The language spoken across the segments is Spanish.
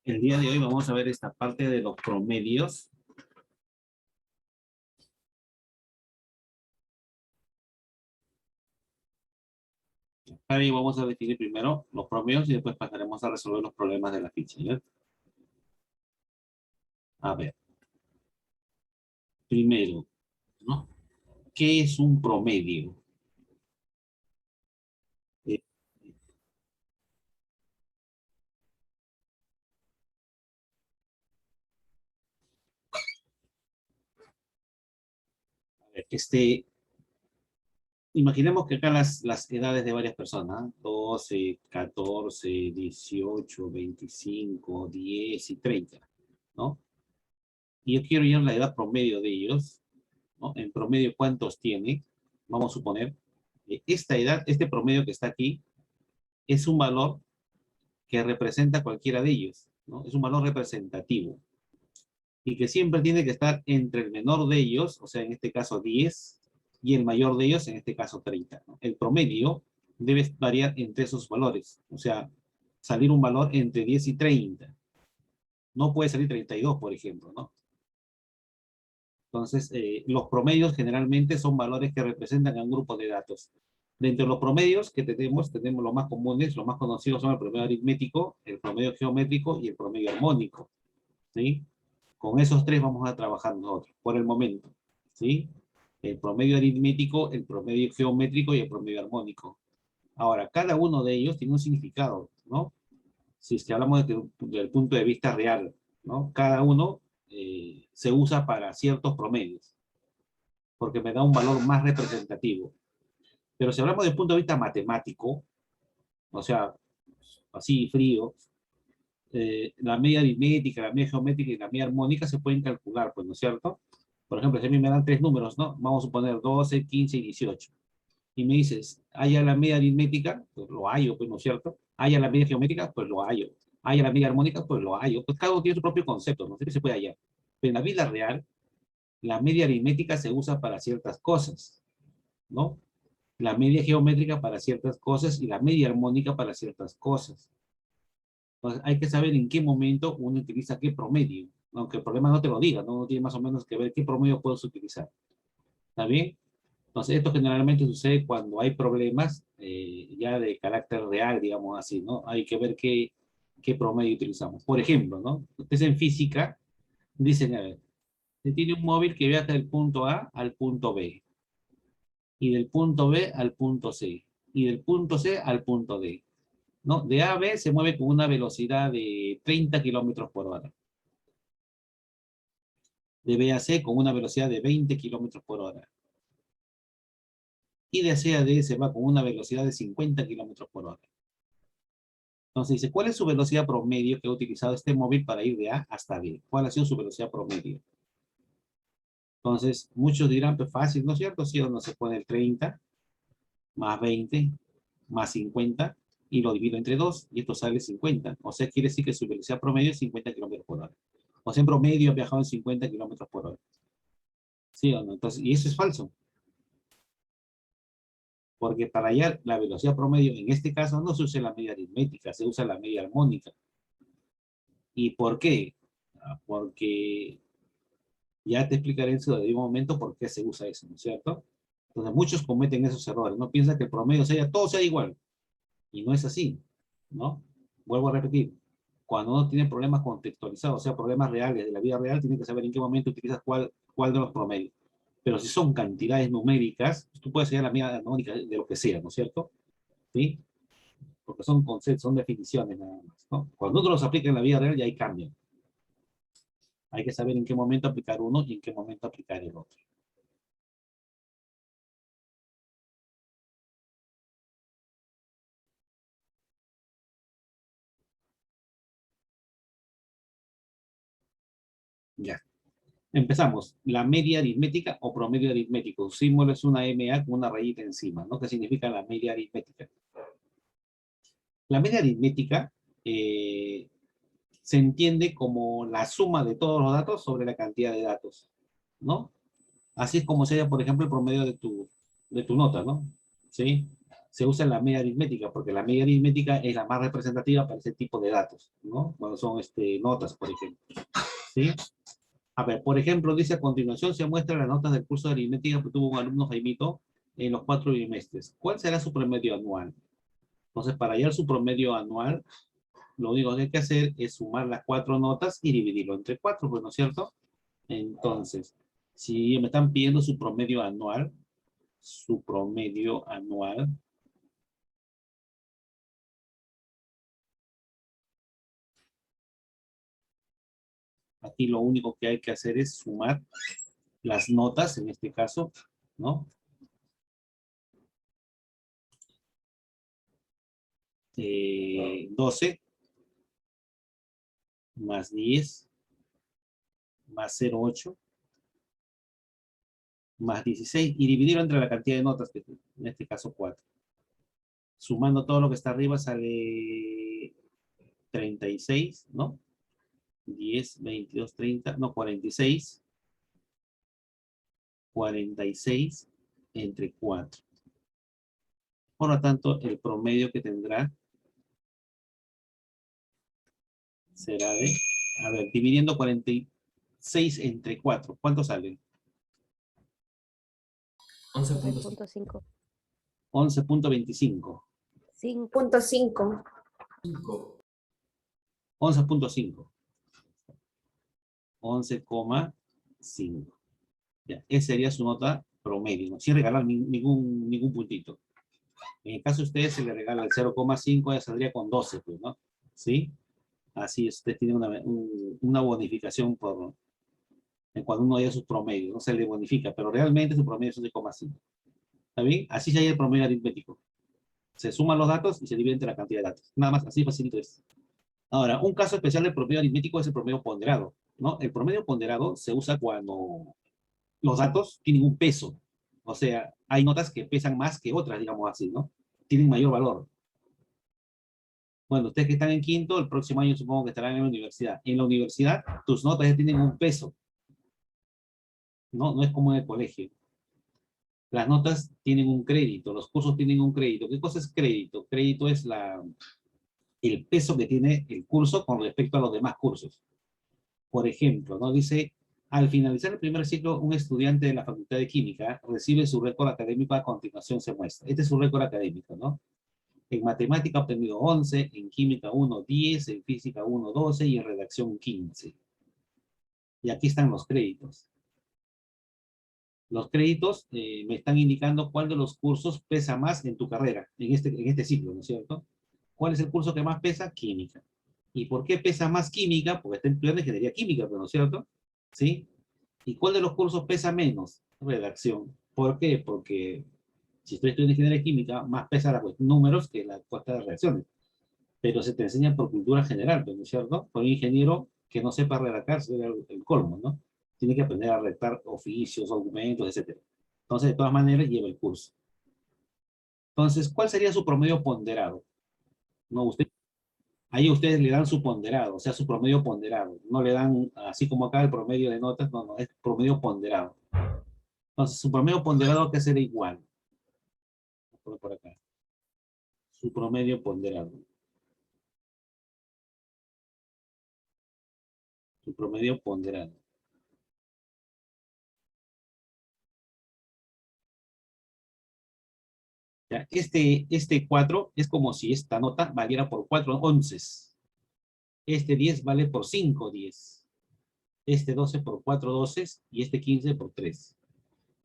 El día de hoy vamos a ver esta parte de los promedios. Ahí vamos a definir primero los promedios y después pasaremos a resolver los problemas de la ficha, ¿ya? A ver, primero, ¿no? ¿Qué es un promedio? Eh, a ver, imaginemos que acá las edades de varias personas, 12, 14, 18, 25, 10 y 30, ¿no? Y yo quiero ir la edad promedio de ellos, ¿no? En promedio, ¿cuántos tiene? Vamos a suponer, esta edad, este promedio que está aquí, es un valor que representa cualquiera de ellos, ¿no? Es un valor representativo. Y que siempre tiene que estar entre el menor de ellos, o sea, en este caso 10, y el mayor de ellos, en este caso 30, ¿no? El promedio debe variar entre esos valores, o sea, salir un valor entre 10 y 30. No puede salir 32, por ejemplo, ¿no? Entonces, los promedios generalmente son valores que representan a un grupo de datos. Dentro de los promedios que tenemos los más comunes, los más conocidos son el promedio aritmético, el promedio geométrico y el promedio armónico, ¿sí? Con esos tres vamos a trabajar nosotros, por el momento, ¿sí? El promedio aritmético, el promedio geométrico y el promedio armónico. Ahora, cada uno de ellos tiene un significado, ¿no? Si es que hablamos desde el punto de vista real, ¿no? Cada uno se usa para ciertos promedios, porque me da un valor más representativo. Pero si hablamos desde el punto de vista matemático, o sea, así frío, la media aritmética, la media geométrica y la media armónica se pueden calcular, pues, ¿no es cierto? Por ejemplo, si a mí me dan tres números, ¿no? Vamos a suponer 12, 15 y 18. Y me dices, ¿haya la media aritmética? Pues lo hallo, pues, ¿no es cierto? ¿Haya la media geométrica? Pues lo hallo. ¿Haya la media armónica? Pues lo hallo. Pues cada uno tiene su propio concepto, no sé qué se puede hallar. Pero en la vida real, la media aritmética se usa para ciertas cosas, ¿no? La media geométrica para ciertas cosas y la media armónica para ciertas cosas. Entonces hay que saber en qué momento uno utiliza qué promedio, aunque el problema no te lo diga, ¿no? Uno tiene más o menos que ver qué promedio puedes utilizar. ¿Está bien? Entonces esto generalmente sucede cuando hay problemas ya de carácter real, digamos así, ¿no? Hay que ver qué promedio utilizamos. Por ejemplo, ¿no? Ustedes en física dicen, a ver, se tiene un móvil que viaja del punto A al punto B, y del punto B al punto C, y del punto C al punto D, ¿no? De A a B se mueve con una velocidad de 30 kilómetros por hora. De B a C con una velocidad de 20 kilómetros por hora. Y de C a D se va con una velocidad de 50 kilómetros por hora. Entonces dice, ¿cuál es su velocidad promedio que ha utilizado este móvil para ir de A hasta B? ¿Cuál ha sido su velocidad promedio? Entonces, muchos dirán, pues fácil, ¿no es cierto? Si uno se pone el 30 más 20 más 50 y lo divido entre 2 y esto sale 50. O sea, quiere decir que su velocidad promedio es 50 kilómetros por hora. O sea, en promedio ha viajado en 50 kilómetros por hora. ¿Sí o no? Entonces, y eso es falso. Porque para hallar la velocidad promedio, en este caso no se usa la media aritmética, se usa la media armónica. ¿Y por qué? Porque ya te explicaré en su debido momento por qué se usa eso, ¿no es cierto? Entonces muchos cometen esos errores, no piensan que el promedio sea, todo sea igual, y no es así, ¿no? Vuelvo a repetir, cuando uno tiene problemas contextualizados, o sea, problemas reales de la vida real, tiene que saber en qué momento utilizas cuál de los promedios. Pero si son cantidades numéricas, tú puedes hallar la media armónica de lo que sea, ¿no es cierto? ¿Sí? Porque son conceptos, son definiciones nada más, ¿no? Cuando uno los aplica en la vida real, ya hay cambio. Hay que saber en qué momento aplicar uno y en qué momento aplicar el otro. Ya. Empezamos. La media aritmética o promedio aritmético. Su símbolo es una MA con una rayita encima, ¿no? ¿Qué significa la media aritmética? La media aritmética se entiende como la suma de todos los datos sobre la cantidad de datos, ¿no? Así es como sería, por ejemplo, el promedio de tu nota, ¿no? ¿Sí? se usa la media aritmética, porque la media aritmética es la más representativa para ese tipo de datos, ¿no? Cuando son notas, por ejemplo. ¿Sí? A ver, por ejemplo, dice a continuación se muestran las notas del curso de aritmética que tuvo un alumno Jaimito en los 4 trimestres. ¿Cuál será su promedio anual? Entonces, para hallar su promedio anual, lo único que hay que hacer es sumar las 4 notas y dividirlo entre 4, pues, ¿no es cierto? Entonces, si me están pidiendo su promedio anual, aquí lo único que hay que hacer es sumar las notas, en este caso, ¿no? 12 más 10 más 0,8 más 16 y dividirlo entre la cantidad de notas, que en este caso 4. Sumando todo lo que está arriba sale 36, ¿no? 10, 22, 30, no, 46. 46 entre 4. Por lo tanto, el promedio que tendrá será de, a ver, dividiendo 46 entre 4. ¿Cuánto sale? 11.5. 11.25. 5.5. 11.5. 11,5. Ya, esa sería su nota promedio, ¿no? Sin regalar ningún puntito. En el caso de ustedes se le regala el 0,5, ya saldría con 12, pues, ¿no? ¿Sí? Así usted tiene una bonificación por, cuando uno haya sus promedios, no se le bonifica, pero realmente su promedio es 11,5. ¿Está bien? Así se halla el promedio aritmético. Se suman los datos y se divide entre la cantidad de datos. Nada más, así facilito es. Ahora, un caso especial del promedio aritmético es el promedio ponderado, ¿no? El promedio ponderado se usa cuando los datos tienen un peso. O sea, hay notas que pesan más que otras, digamos así, ¿no? Tienen mayor valor. Bueno, ustedes que están en quinto, el próximo año supongo que estarán en la universidad. En la universidad, tus notas ya tienen un peso. No es como en el colegio. Las notas tienen un crédito, los cursos tienen un crédito. ¿Qué cosa es crédito? Crédito es el peso que tiene el curso con respecto a los demás cursos. Por ejemplo, ¿no? Dice, al finalizar el primer ciclo, un estudiante de la Facultad de Química recibe su récord académico, a continuación se muestra. Este es su récord académico, ¿no? En matemática ha obtenido 11, en química 1, 10, en física 1, 12 y en redacción 15. Y aquí están los créditos. Los créditos me están indicando cuál de los cursos pesa más en tu carrera, en este ciclo, ¿no es cierto? ¿Cuál es el curso que más pesa? Química. ¿Y por qué pesa más química? Porque está estudiando ingeniería química, ¿no es cierto? ¿Sí? ¿Y cuál de los cursos pesa menos? Redacción. ¿Por qué? Porque si estoy estudiando ingeniería química, más pesa los números que la cuesta de reacciones. Pero se te enseña por cultura general, ¿no es cierto? Por un ingeniero que no sepa redactar sería el colmo, ¿no? Tiene que aprender a redactar oficios, documentos, etc. Entonces, de todas maneras, lleva el curso. Entonces, ¿cuál sería su promedio ponderado? No, ahí ustedes le dan su ponderado, o sea, su promedio ponderado. No le dan, así como acá, el promedio de notas, no, es promedio ponderado. Entonces, su promedio ponderado que será igual. Por acá. Su promedio ponderado. Su promedio ponderado. Ya, este 4 es como si esta nota valiera por 4 onces. Este 10 vale por 5 10. Este 12 por 4 doces y este 15 por 3.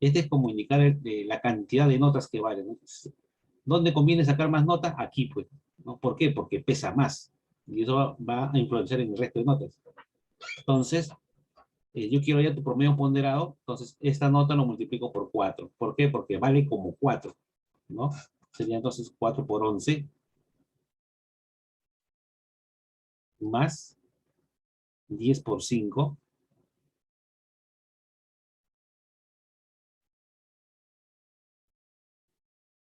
Este es como indicar la cantidad de notas que valen, ¿no? ¿Dónde conviene sacar más notas? Aquí, pues, ¿no? ¿Por qué? Porque pesa más. Y eso va a influenciar en el resto de notas. Entonces, yo quiero ya tu promedio ponderado, entonces esta nota lo multiplico por 4. ¿Por qué? Porque vale como 4, ¿no? Sería entonces 4 por 11 más 10 por 5.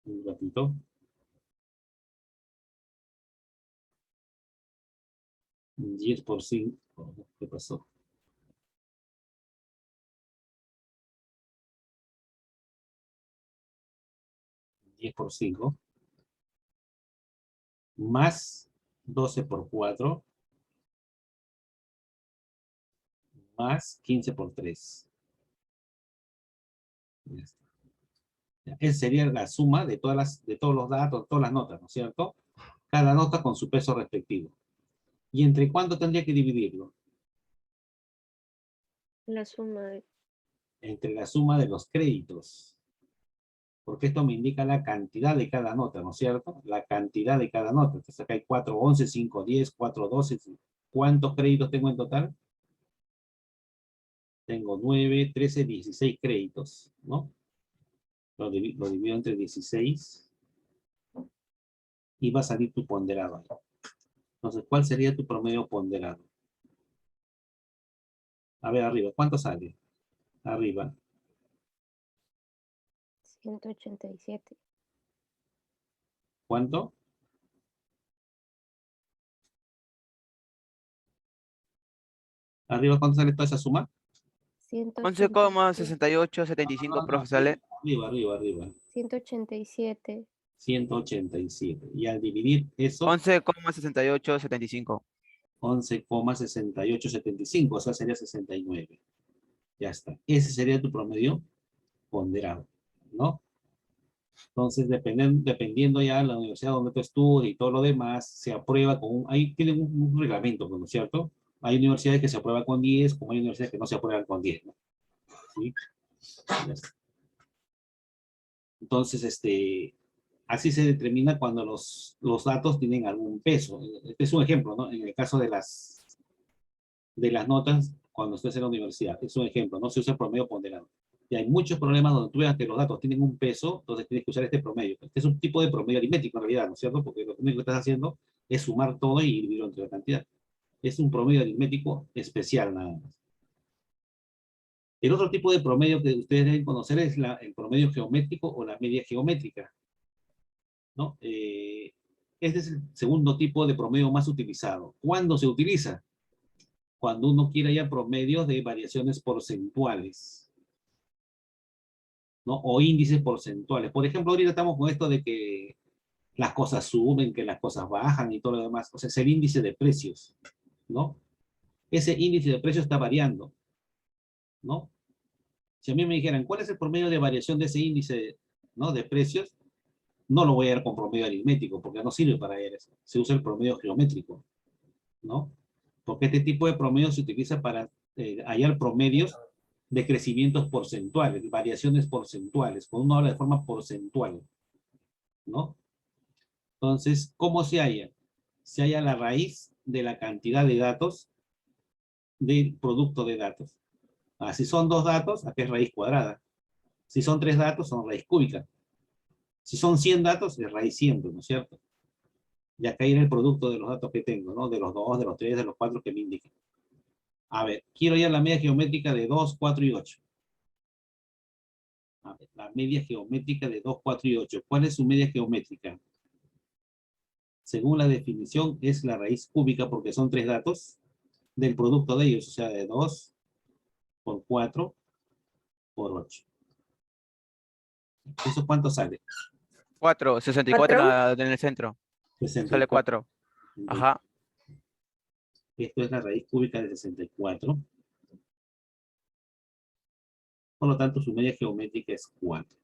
Un ratito. 10 por 5. ¿Qué pasó? 10 por 5. más 12 por 4 más 15 por 3. Ya está. Esa sería la suma de todos los datos, todas las notas, ¿no es cierto? Cada nota con su peso respectivo. ¿Y entre cuánto tendría que dividirlo? La suma de... Entre la suma de los créditos. Porque esto me indica la cantidad de cada nota, ¿no es cierto? La cantidad de cada nota. Entonces acá hay 4, 11, 5, 10, 4, 12. ¿Cuántos créditos tengo en total? Tengo 9, 13, 16 créditos, ¿no? Lo divido entre 16 y va a salir tu ponderado ahí. Entonces, ¿cuál sería tu promedio ponderado? A ver, arriba, ¿cuánto sale? Arriba. 187. ¿Cuánto? Arriba, ¿cuánto sale toda esa suma? 187. 11,6875, profe, sale. Arriba. 187. 187. Y al dividir eso, 11,6875. 11,6875, o sea, sería 69. Ya está. Ese sería tu promedio ponderado, ¿no? Entonces, dependiendo ya de la universidad donde tú estudias y todo lo demás, se aprueba con ahí tienen un reglamento, ¿no es cierto? Hay universidades que se aprueban con 10, como hay universidades que no se aprueban con 10, ¿no? ¿Sí? Ya está. Entonces, así se determina cuando los datos tienen algún peso. Este es un ejemplo, ¿no? En el caso de las notas, cuando estés en la universidad, es un ejemplo, ¿no? Se usa el promedio ponderado. Y hay muchos problemas donde tú veas que los datos tienen un peso, entonces tienes que usar este promedio. Este es un tipo de promedio aritmético en realidad, ¿no es cierto? Porque lo único que estás haciendo es sumar todo y dividirlo entre la cantidad. Es un promedio aritmético especial nada más. El otro tipo de promedio que ustedes deben conocer es el promedio geométrico o la media geométrica, ¿no? Este es el segundo tipo de promedio más utilizado. ¿Cuándo se utiliza? Cuando uno quiere hallar promedios de variaciones porcentuales, ¿no? O índices porcentuales. Por ejemplo, ahorita estamos con esto de que las cosas suben, que las cosas bajan y todo lo demás. O sea, es el índice de precios, ¿no? Ese índice de precios está variando, ¿no? Si a mí me dijeran, ¿cuál es el promedio de variación de ese índice, ¿no? De precios? No lo voy a dar con promedio aritmético, porque no sirve para eso. Se usa el promedio geométrico, ¿no? Porque este tipo de promedio se utiliza para hallar promedios de crecimientos porcentuales, variaciones porcentuales, cuando uno habla de forma porcentual, ¿no? Entonces, ¿cómo se halla? Se halla la raíz de la cantidad de datos del producto de datos. Si son 2 datos, acá es raíz cuadrada. Si son 3 datos, son raíz cúbica. Si son 100 datos, es raíz 100, ¿no es cierto? Y acá viene el producto de los datos que tengo, ¿no? De los 2, de los 3, de los 4 que me indican. A ver, quiero hallar la media geométrica de 2, 4 y 8. A ver, la media geométrica de 2, 4 y 8. ¿Cuál es su media geométrica? Según la definición, es la raíz cúbica porque son 3 datos del producto de ellos, o sea, de 2 por 4 por 8. ¿Eso cuánto sale? 4, 64 en el centro. 64. Sale 4. Ajá. Esto es la raíz cúbica de 64. Por lo tanto, su media geométrica es 4.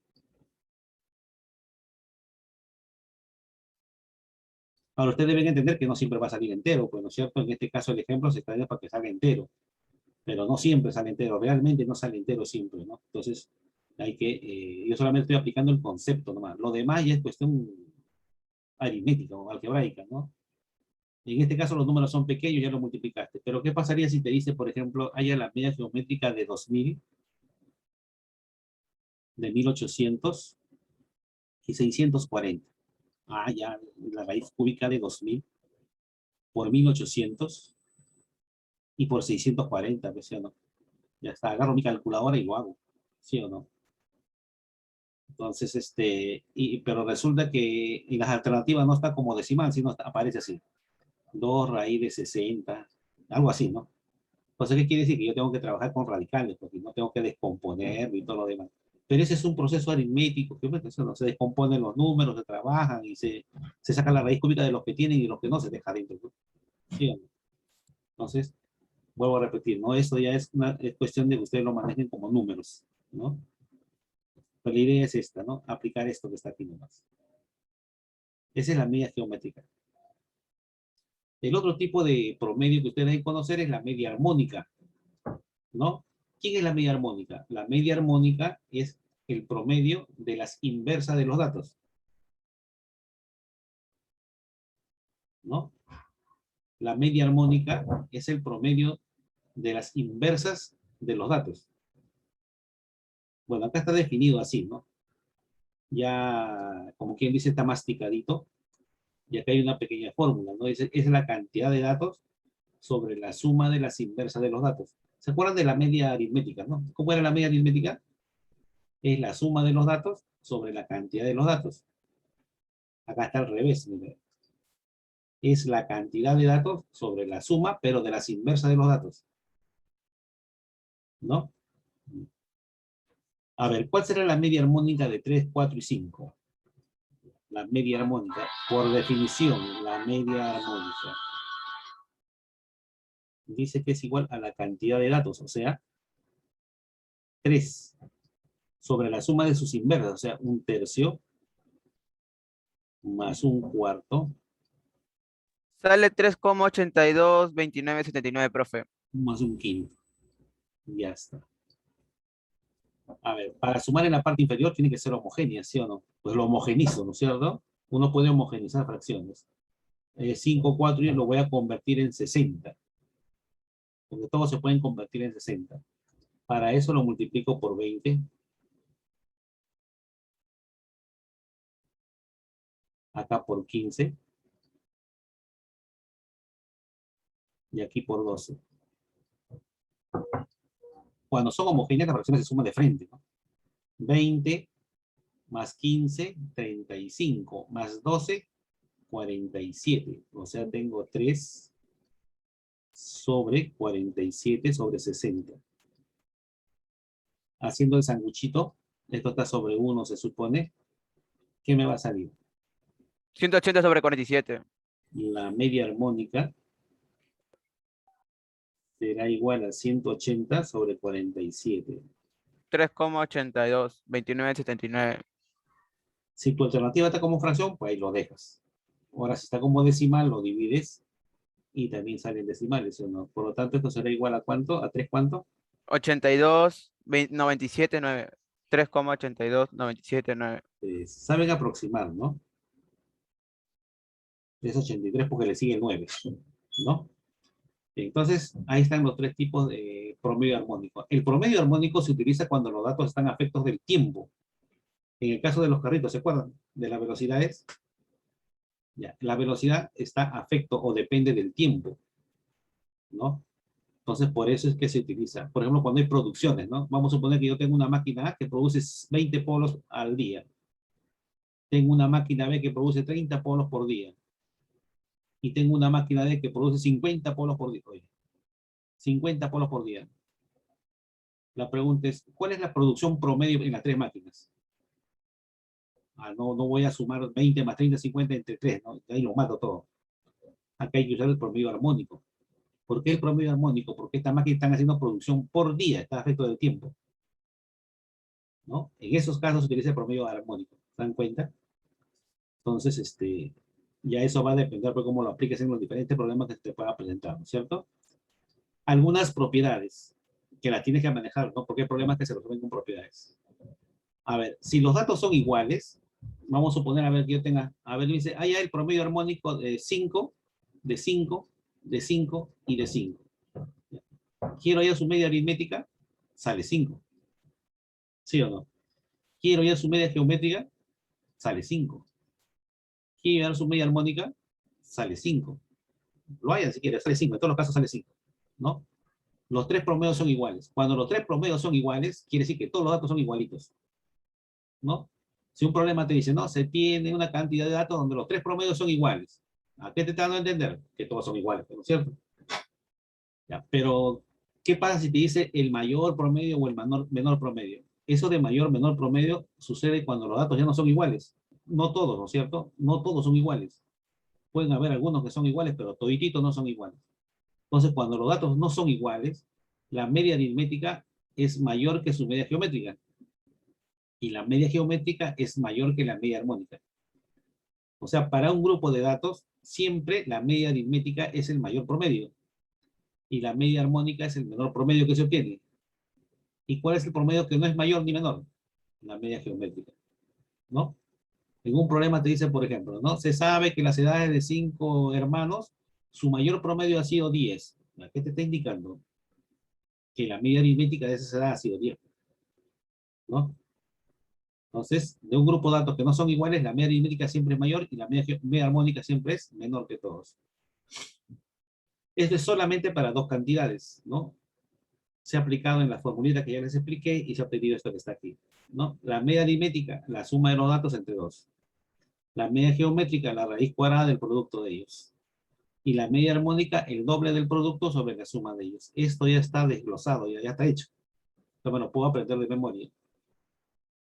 Ahora, ustedes deben entender que no siempre va a salir entero, pues, ¿no es cierto? En este caso, el ejemplo se trae para que salga entero. Pero no siempre sale entero. Realmente no sale entero siempre, ¿no? Entonces, hay que... yo solamente estoy aplicando el concepto nomás. Lo demás ya es cuestión aritmética o algebraica, ¿no? En este caso los números son pequeños, ya lo multiplicaste. Pero ¿qué pasaría si te dice, por ejemplo, haya la media geométrica de 2000, de 1800 y 640? Ya, la raíz cúbica de 2000 por 1800 y por 640, ¿sí o no? Ya está, agarro mi calculadora y lo hago, ¿sí o no? Entonces, pero resulta que en las alternativas no está como decimal, sino aparece así. 2 raíz de 60, algo así, ¿no? Entonces, ¿qué quiere decir? Que yo tengo que trabajar con radicales, porque no tengo que descomponer y todo lo demás. Pero ese es un proceso aritmético, que pues, no se descomponen los números, se trabajan y se Se saca la raíz cúbica de los que tienen y los que no se deja dentro, ¿no? ¿Sí o no? Entonces, vuelvo a repetir, ¿no? Esto ya es cuestión de que ustedes lo manejen como números, ¿no? Pero la idea es esta, ¿no? Aplicar esto que está aquí nomás. Esa es la media geométrica. El otro tipo de promedio que ustedes deben conocer es la media armónica, ¿no? ¿Quién es la media armónica? La media armónica es el promedio de las inversas de los datos, ¿no? La media armónica es el promedio de las inversas de los datos. Bueno, acá está definido así, ¿no? Ya, como quien dice, está masticadito. Y acá hay una pequeña fórmula, ¿no? Es la cantidad de datos sobre la suma de las inversas de los datos. ¿Se acuerdan de la media aritmética, no? ¿Cómo era la media aritmética? Es la suma de los datos sobre la cantidad de los datos. Acá está al revés, mire. Es la cantidad de datos sobre la suma, pero de las inversas de los datos. ¿No? A ver, ¿cuál será la media armónica de 3, 4 y 5? La media armónica, por definición, la media armónica dice que es igual a la cantidad de datos, o sea, 3 sobre la suma de sus inversas, o sea, 1/3 más 1/4 Sale 3,822979, profe. más 1/5. Ya está. A ver, para sumar en la parte inferior tiene que ser homogénea, ¿sí o no? Pues lo homogenizo, ¿no es cierto? Uno puede homogenizar fracciones. 5, 4 y lo voy a convertir en 60. Porque todos se pueden convertir en 60. Para eso lo multiplico por 20. Acá por 15. Y aquí por 12. Cuando son homogéneas, las fracciones se suman de frente, ¿no? 20 más 15, 35, más 12, 47. O sea, tengo 3 sobre 47 sobre 60. Haciendo el sanguchito, esto está sobre 1, se supone. ¿Qué me va a salir? 180 sobre 47. La media armónica será igual a 180 sobre 47. 3,822979. Si tu alternativa está como fracción, pues ahí lo dejas. Ahora, si está como decimal, lo divides y también salen decimales, ¿sí o no? Por lo tanto, esto será igual a ¿cuánto? ¿A 3 cuánto? 82,979. 3,82,979. Saben aproximar, ¿no? Es 83 porque le sigue el 9, ¿no? Entonces, ahí están los tres tipos de promedio armónico. El promedio armónico se utiliza cuando los datos están afectos del tiempo. En el caso de los carritos, ¿se acuerdan? De las velocidades. Ya, la velocidad está afecto o depende del tiempo, ¿no? Entonces, por eso es que se utiliza. Por ejemplo, cuando hay producciones, ¿no? Vamos a suponer que yo tengo una máquina A que produce 20 polos al día. Tengo una máquina B que produce 30 polos por día. Y tengo una máquina D que produce 50 polos por día. Oye, 50 polos por día. La pregunta es, ¿cuál es la producción promedio en las tres máquinas? No voy a sumar 20 más 30, 50 entre 3, ¿no? Ahí lo mato todo. Acá hay que usar el promedio armónico. ¿Por qué el promedio armónico? Porque estas máquinas están haciendo producción por día, está afecto del tiempo, ¿no? En esos casos se utiliza el promedio armónico, ¿se dan cuenta? Entonces, ya eso va a depender de cómo lo apliques en los diferentes problemas que se te puedan presentar, ¿no es cierto? Algunas propiedades que las tienes que manejar, ¿no? Porque hay problemas que se resuelven con propiedades. A ver, si los datos son iguales, vamos a suponer, a ver, que yo tenga, a ver, me dice, hay el promedio armónico de 5, de 5, de 5 y de 5. Quiero ya su media aritmética, sale 5. ¿Sí o no? Quiero ya su media geométrica, sale 5. Quiero ya su media armónica, sale 5. Lo hayan si quieres, sale 5. En todos los casos sale 5, ¿no? Los tres promedios son iguales. Cuando los tres promedios son iguales, quiere decir que todos los datos son igualitos, ¿no? Si un problema te dice, no, se tiene una cantidad de datos donde los tres promedios son iguales. ¿A qué te está dando a entender? Que todos son iguales, ¿no es cierto? Ya, pero, ¿qué pasa si te dice el mayor promedio o el menor promedio? Eso de mayor, menor promedio sucede cuando los datos ya no son iguales. no todos, ¿no es cierto? No todos son iguales. Pueden haber algunos que son iguales, pero todititos no son iguales. Entonces, cuando los datos no son iguales, la media aritmética es mayor que su media geométrica. Y la media geométrica es mayor que la media armónica. O sea, para un grupo de datos, siempre la media aritmética es el mayor promedio. Y la media armónica es el menor promedio que se obtiene. ¿Y cuál es el promedio que no es mayor ni menor? La media geométrica, ¿no? En un problema te dice, por ejemplo, ¿no? Se sabe que las edades de 5 hermanos, su mayor promedio ha sido 10. ¿Qué te está indicando? Que la media aritmética de esa edad ha sido 10, ¿no? Entonces, de un grupo de datos que no son iguales, la media aritmética siempre es mayor y la media armónica siempre es menor que todos. Esto es solamente para dos cantidades, ¿no? Se ha aplicado en la formulita que ya les expliqué y se ha obtenido esto que está aquí, ¿no? La media aritmética, la suma de los datos entre dos. La media geométrica, la raíz cuadrada del producto de ellos. Y la media armónica, el doble del producto sobre la suma de ellos. Esto ya está desglosado, ya está hecho. Entonces, bueno, puedo aprender de memoria.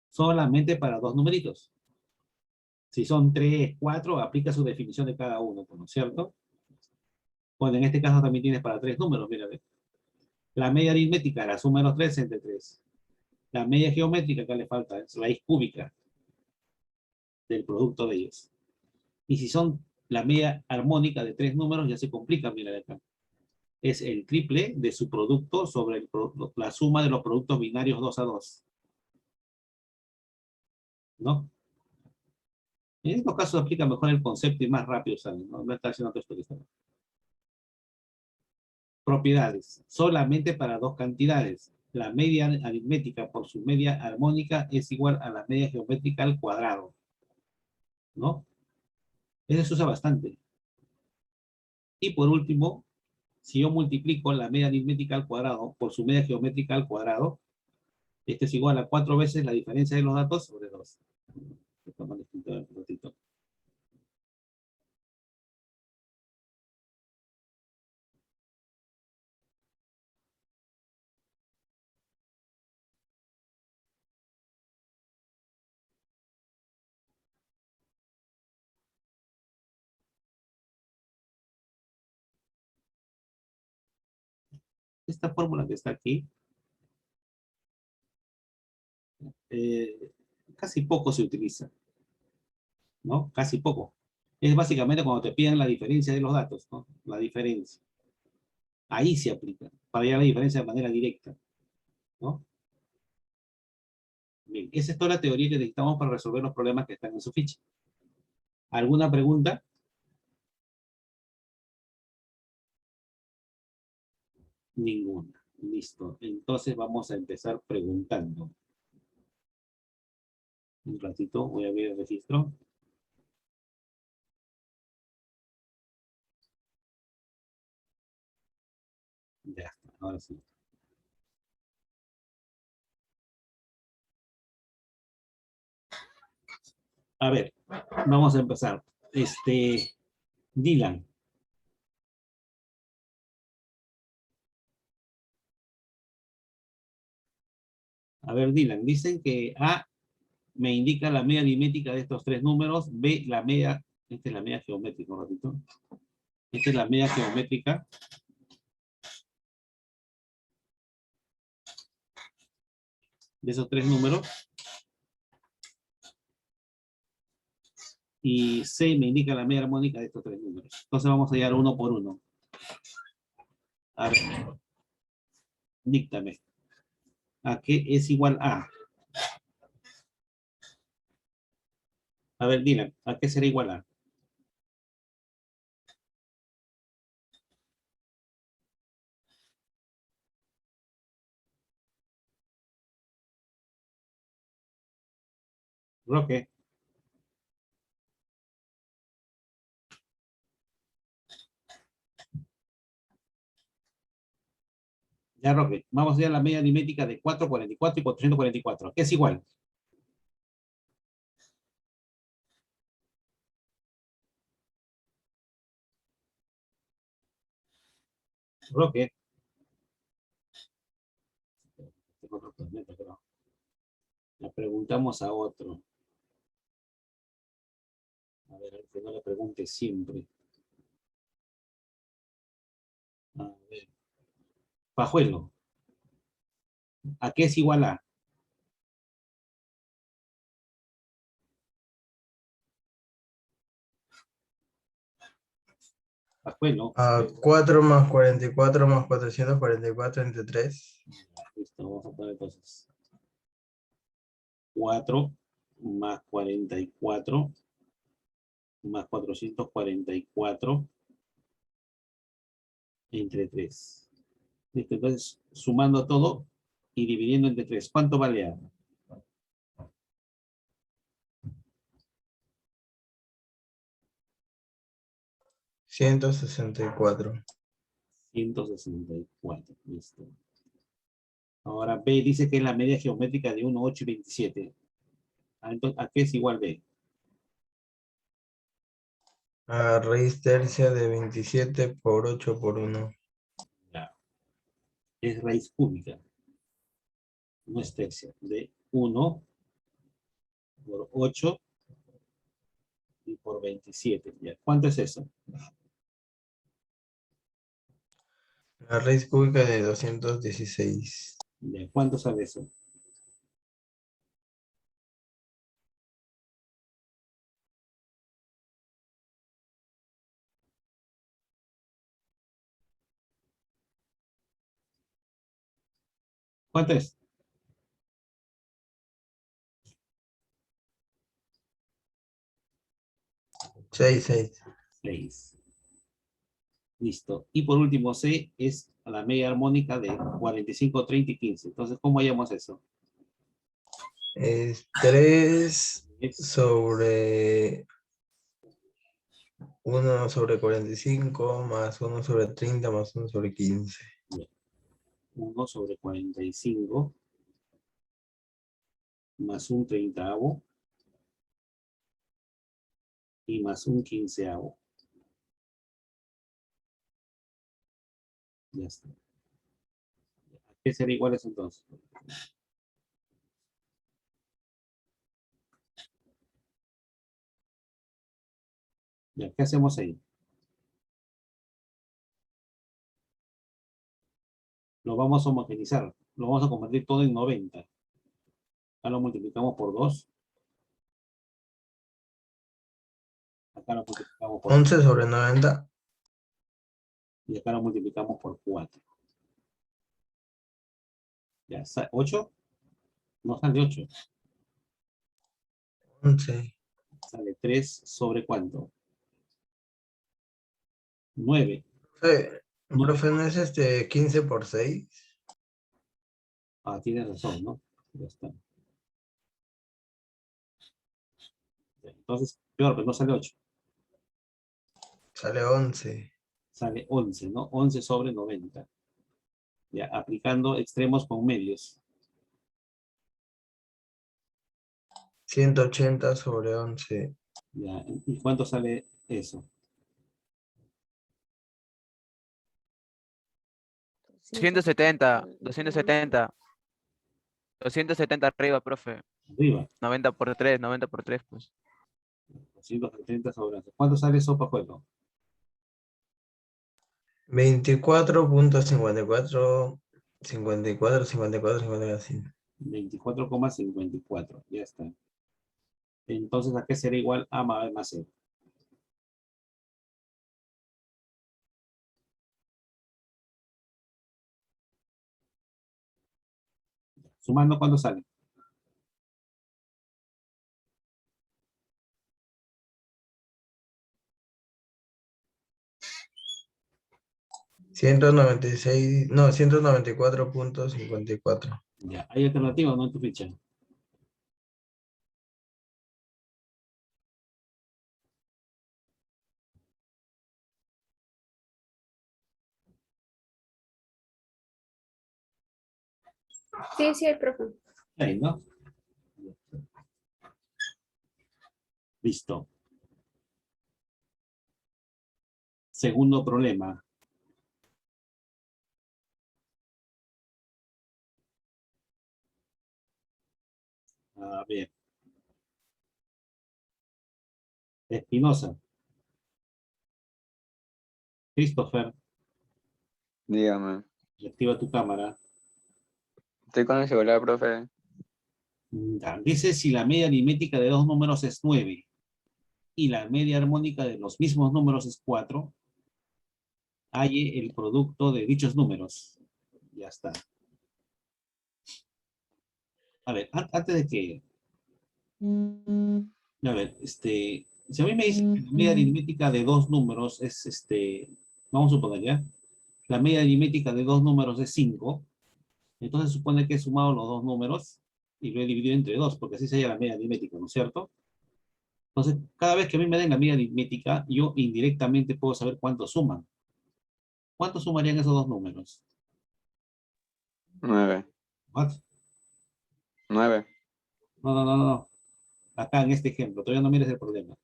Solamente para dos numeritos. Si son 3, 4, aplica su definición de cada uno, ¿no es cierto? Bueno, en este caso también tienes para tres números, mira. La media aritmética, la suma de los tres entre 3. La media geométrica, acá le falta, es raíz cúbica del producto de ellos. Y si son la media armónica de tres números, ya se complica, mira de acá. Es el triple de su producto sobre la suma de los productos binarios 2 a 2. ¿No? En estos casos aplica mejor el concepto y más rápido, ¿saben? No está haciendo todo esto que está. Propiedades. Solamente para dos cantidades. La media aritmética por su media armónica es igual a la media geométrica al cuadrado. ¿No? Eso se usa bastante. Y por último, si yo multiplico la media aritmética al cuadrado por su media geométrica al cuadrado, esto es igual a 4 veces la diferencia de los datos sobre 2. Esta fórmula que está aquí, casi poco se utiliza, ¿no? Casi poco. Es básicamente cuando te piden la diferencia de los datos, ¿no? La diferencia. Ahí se aplica, para hallar la diferencia de manera directa, ¿no? Bien, esa es toda la teoría que necesitamos para resolver los problemas que están en su ficha. ¿Alguna pregunta? Ninguna. Listo. Entonces vamos a empezar preguntando. Un ratito, voy a ver el registro. Ya está, ahora sí. A ver, vamos a empezar. Dylan. A ver, Dylan, dicen que A me indica la media aritmética de estos tres números, B la media, esta es la media geométrica, un ratito. Esta es la media geométrica. De esos tres números. Y C me indica la media armónica de estos tres números. Entonces vamos a hallar uno por uno. A ver, díctame. ¿A qué es igual a? A ver, Dylan, ¿a qué será igual a? Roque. Ya, Roque. Vamos a hallar la media aritmética de 444 y 444. ¿Qué es igual? Roque. Le preguntamos a otro. A ver, que no le pregunte siempre. A ver. Pajuelo. ¿A qué es igual a? Pajuelo. A 4 más 44 más 444 entre 3. Listo, vamos a poner entonces 4 más 44 más 444 entre 3. Listo, entonces sumando todo y dividiendo entre 3. ¿Cuánto vale A? 164. 164. Listo. Ahora B dice que es la media geométrica de 1, 8 y 27. Entonces, ¿a qué es igual B? A raíz tercia de 27 por 8 por 1. Ya. Es raíz cúbica. No es tercia. De 1 por 8 y por 27. ¿Ya? ¿Cuánto es eso? La raíz cúbica de 216. ¿Ya? ¿Cuánto sale eso? ¿Cuánto es? 6. 6. Listo. Y por último, C es la media armónica de 45, 30 y 15. Entonces, ¿cómo hallamos eso? Es 3 Es sobre 1 sobre 45 más 1 sobre 30 más 1 sobre 15. 1 sobre 45 más un treintavo y más un quinceavo. Ya está. ¿A qué será igual eso entonces? Ya, ¿qué hacemos ahí? Lo vamos a homogenizar. Lo vamos a convertir todo en 90. Acá lo multiplicamos por 2. Acá lo multiplicamos por 11 sobre 90. y acá lo multiplicamos por 4. Ya, 8. No sale 8. 11. Sale 3 sobre ¿cuánto? 9. Profe, ¿no es 15 por 6? Ah, tienes razón, ¿no? Ya está. Entonces, peor, pero no sale 8. Sale 11. Sale 11, ¿no? 11 sobre 90. Ya, aplicando extremos con medios. 180 sobre 11. Ya, ¿y cuánto sale eso? 170, 270. 270 arriba, profe. Arriba, 90 por 3, 90 por 3, pues. 270 sobre 11. ¿Cuánto sale eso, Pajuelo? 24.54, 54, 54, 54. 24,54. Ya está. Entonces, ¿a qué será igual A más C? Sumando, ¿cuánto sale? 196, no, 194.54. Ya, ¿hay alternativa o no en tu ficha? Sí, sí, el profe. Ahí, ¿no? Listo. Segundo problema. A ver. Espinosa. Christopher, Dígame. activa tu cámara. Estoy con el celular, profe. Ya, dice si la media aritmética de dos números es 9 y la media armónica de los mismos números es 4, halle el producto de dichos números. Ya está. A ver, antes de que... A ver, si a mí me dicen que la media aritmética de dos números es, vamos a suponer ya, la media aritmética de dos números es 5, entonces supone que he sumado los dos números y lo he dividido entre dos, porque así sería la media aritmética, ¿no es cierto? Entonces, cada vez que a mí me den la media aritmética, yo indirectamente puedo saber cuánto suman. ¿Cuánto sumarían esos dos números? 9. What? 9. No, no, no, no. Acá en este ejemplo, todavía no mires el problema.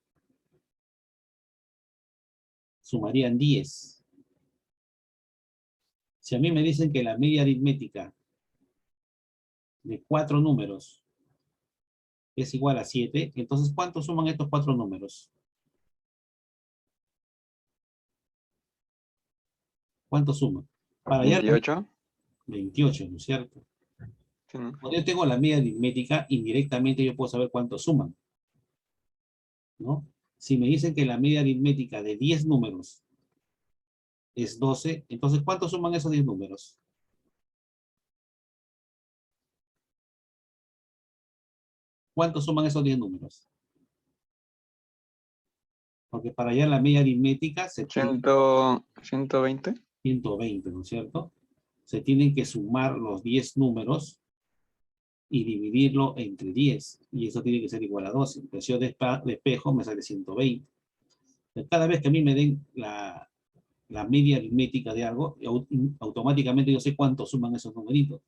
Sumarían 10. Si a mí me dicen que la media aritmética de 4 números es igual a 7, entonces ¿cuánto suman estos 4 números? ¿Cuánto suman? Para hallar 28. 28, ¿no es cierto? Sí, ¿no? Cuando yo tengo la media aritmética, indirectamente yo puedo saber cuánto suman, ¿no? Si me dicen que la media aritmética de 10 números es 12, entonces ¿cuánto suman esos 10 números? ¿Cuánto suman esos 10 números? Porque para hallar la media aritmética se tiene 120. 120, ¿no es cierto? Se tienen que sumar los 10 números y dividirlo entre 10. Y eso tiene que ser igual a 12. El precio de espejo me sale 120. Cada vez que a mí me den la media aritmética de algo, automáticamente yo sé cuánto suman esos numeritos.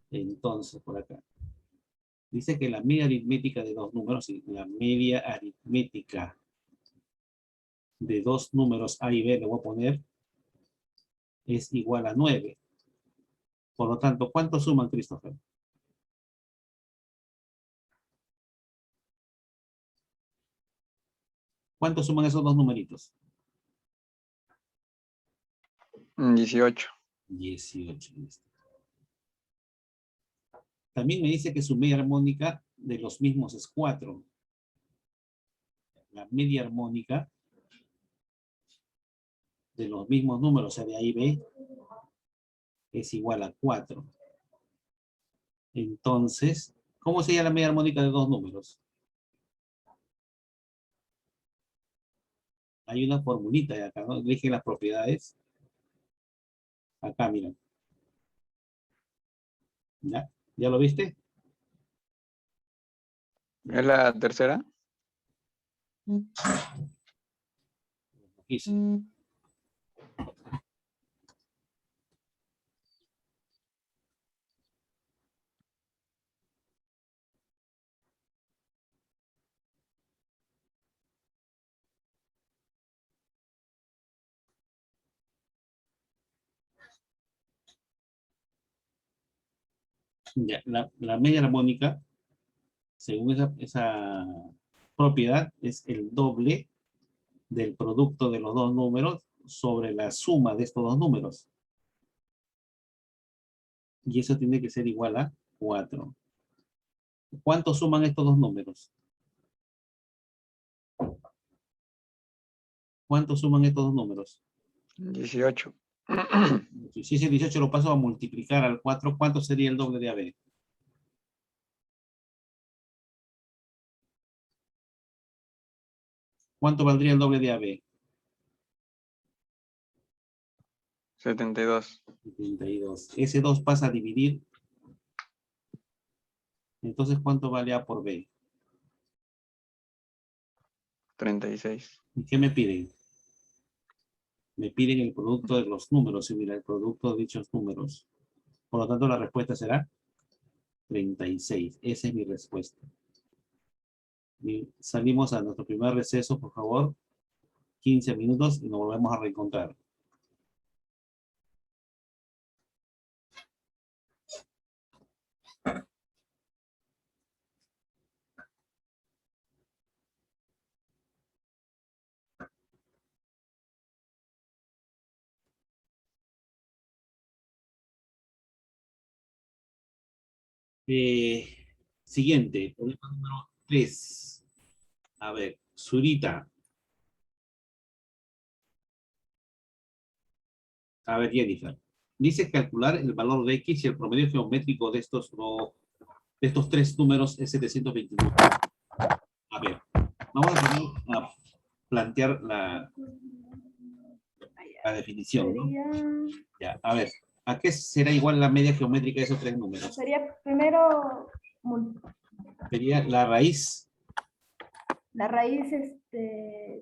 Entonces, por acá. Dice que la media aritmética de dos números, y la media aritmética de dos números A y B, le voy a poner, es igual a 9. Por lo tanto, ¿cuánto suman, Christopher? ¿Cuánto suman esos dos numeritos? 18. 18. También me dice que su media armónica de los mismos es 4. La media armónica de los mismos números, o sea, de A y B, es igual a 4. Entonces, ¿cómo sería la media armónica de dos números? Hay una formulita de acá, ¿no? Elige las propiedades. Acá, miren. ¿Ya? ¿Ya lo viste? ¿Es la tercera? Aquí sí. Ya, la media armónica, según esa propiedad, es el doble del producto de los dos números sobre la suma de estos dos números. Y eso tiene que ser igual a 4. ¿Cuánto suman estos dos números? ¿Cuánto suman estos dos números? 18. Si ese 18 lo paso a multiplicar al 4, ¿cuánto sería el doble de AB? ¿Cuánto valdría el doble de AB? 72. 72. Ese 2 pasa a dividir. Entonces, ¿cuánto vale A por B? 36. ¿Y qué me piden? Me piden el producto de los números, y mira, el producto de dichos números. Por lo tanto, la respuesta será 36. Esa es mi respuesta. Bien, salimos a nuestro primer receso, por favor. 15 minutos y nos volvemos a reencontrar. Siguiente, problema número 3. A ver, Zurita. A ver, Jennifer. Dice calcular el valor de X y el promedio geométrico de estos tres números es 729. A ver, vamos a plantear la definición, ¿no? Ya, a ver, ¿a qué será igual la media geométrica de esos tres números? Sería primero Sería la raíz, la raíz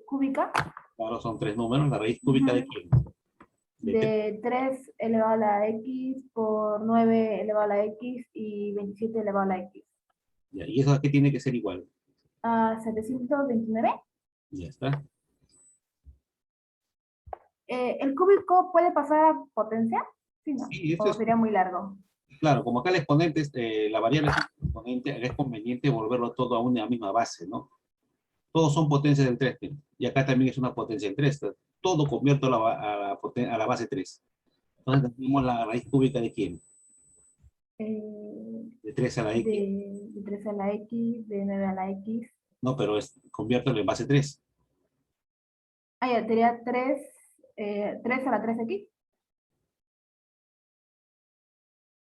cúbica claro, son tres números, la raíz cúbica de quién? de 3 elevado a la x por 9 elevado a la x y 27 elevado a la x. Ya, ¿y eso a qué tiene que ser igual? A 729. Ya está. ¿El cúbico puede pasar a potencia? Sí, ¿no? Sí, esto O es, sería muy largo. claro, como acá el exponente, la variable es un exponente, acá es conveniente volverlo todo a una misma base, ¿no? Todos son potencias del 3, y acá también es una potencia del 3. Todo convierto a la base 3. Entonces tenemos la raíz cúbica de quién? De 3 a la x. De 3 a la x, de 9 a la x. No, pero conviértelo en base 3. Ah, ya, sería 3 a la 3x.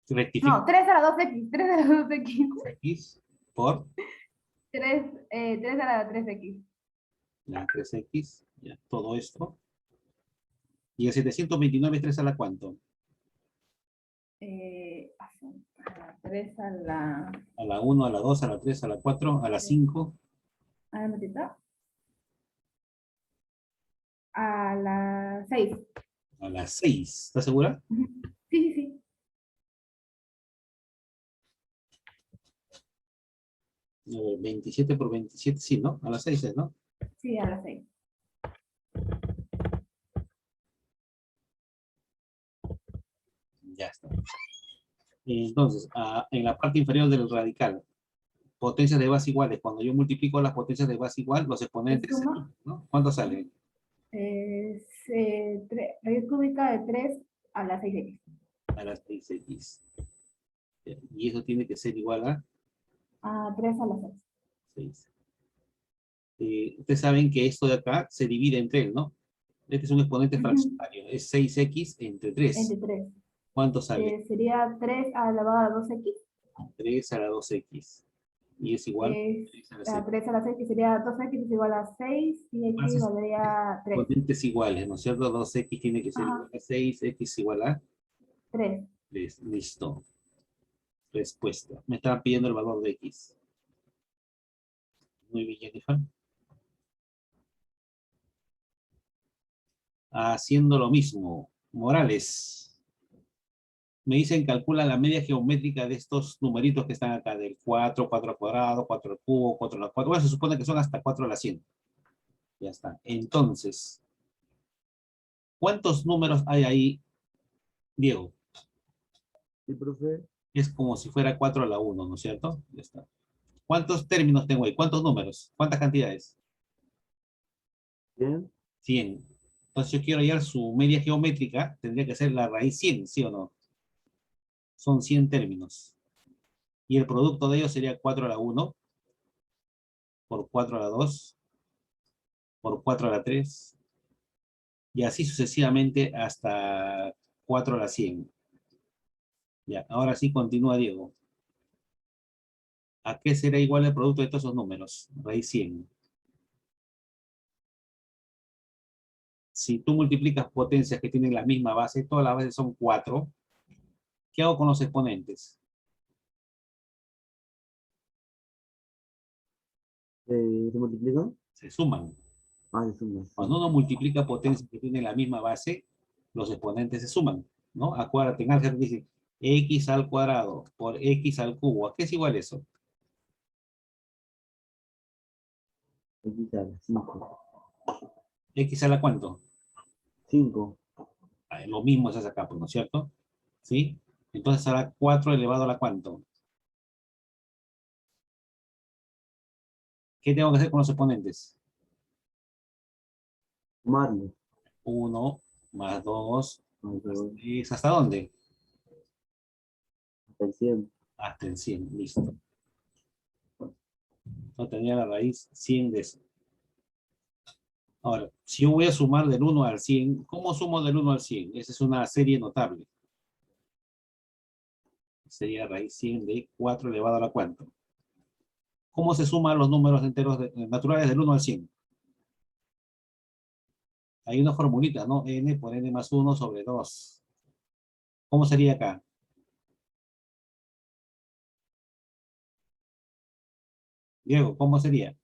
Rectifica No, 3 a la 2x, 3 a la 2x. x por 3 a la 3x. la 3x, ya, todo esto. Y el 729 es 3 a la ¿cuánto? A la 3 a la... A la 1, a la 2, a la 3, a la 4, a la 5. A ver, matita. A la 6. A la 6. ¿Estás segura? Sí, sí, sí. A ver, 27 por 27, sí, ¿no? A las 6 es, ¿no? Sí, a la 6. Ya está. Entonces, en la parte inferior del radical, potencias de base iguales. Cuando yo multiplico las potencias de base igual, los exponentes, ¿Se suma? ¿no? ¿Cuánto sale? Raíz cúbica de 3 a la 6x. A las 6x. Y eso tiene que ser igual a A 3 a la 6. 6. Ustedes saben que esto de acá se divide entre él, ¿no? Este es un exponente fraccionario. Es 6x entre 3. Entre 3. ¿Cuánto sale? Sería 3 elevado a la 2x. 3 a la 2x. Y es igual a 3 a la 6. 3 a la 6, que sería 2x es igual a 6 y x Haces valdría 3. exponentes iguales, ¿no es cierto? 2x tiene que ser Ajá. igual a 6, x igual a 3. 3. Listo. Respuesta. Me estaban pidiendo el valor de x. Muy bien, Jennifer. Haciendo lo mismo. Morales. Me dicen calcula la media geométrica de estos numeritos que están acá, del 4, 4 al cuadrado, 4 al cubo, 4 a la 4. Bueno, se supone que son hasta 4 a la 100. Ya está. Entonces, ¿cuántos números hay ahí, Diego? Sí, profe. Es como si fuera 4 a la 1, ¿no es cierto? Ya está. ¿Cuántos términos tengo ahí? ¿Cuántos números? ¿Cuántas cantidades? Bien. 100. Entonces yo quiero hallar su media geométrica, tendría que ser la raíz 100, ¿sí o no? Son 100 términos. Y el producto de ellos sería 4 a la 1, por 4 a la 2, por 4 a la 3, y así sucesivamente hasta 4 a la 100. Ya, ahora sí continúa Diego. ¿A qué será igual el producto de todos esos números? Raíz 100. Si tú multiplicas potencias que tienen la misma base, todas las bases son 4, ¿qué hago con los exponentes? ¿Se multiplica? Se suman. Ah, se suma. Cuando uno multiplica potencias que tienen la misma base, los exponentes se suman, ¿no? Acuérdate, en álgebra dice x al cuadrado por x al cubo. ¿A qué es igual eso? X a la 5. ¿X a la cuánto? 5. Lo mismo es acá, pues, ¿no es cierto? ¿Sí? Entonces ahora 4 elevado a la cuánto. ¿Qué tengo que hacer con los exponentes? Sumarlo. 1 más 2 Más más 2. 3. ¿Hasta dónde? Hasta el 100. Hasta el 100, listo. No tenía la raíz 100 de eso. Ahora, si yo voy a sumar del 1 al 100, ¿cómo sumo del 1 al 100? Esa es una serie notable. Sería raíz 100 de 4 elevado a la cuánto. ¿Cómo se suman los números enteros naturales del 1 al 100? Hay una formulita, ¿no? N por N más 1 sobre 2. ¿Cómo sería acá? Diego, ¿cómo sería?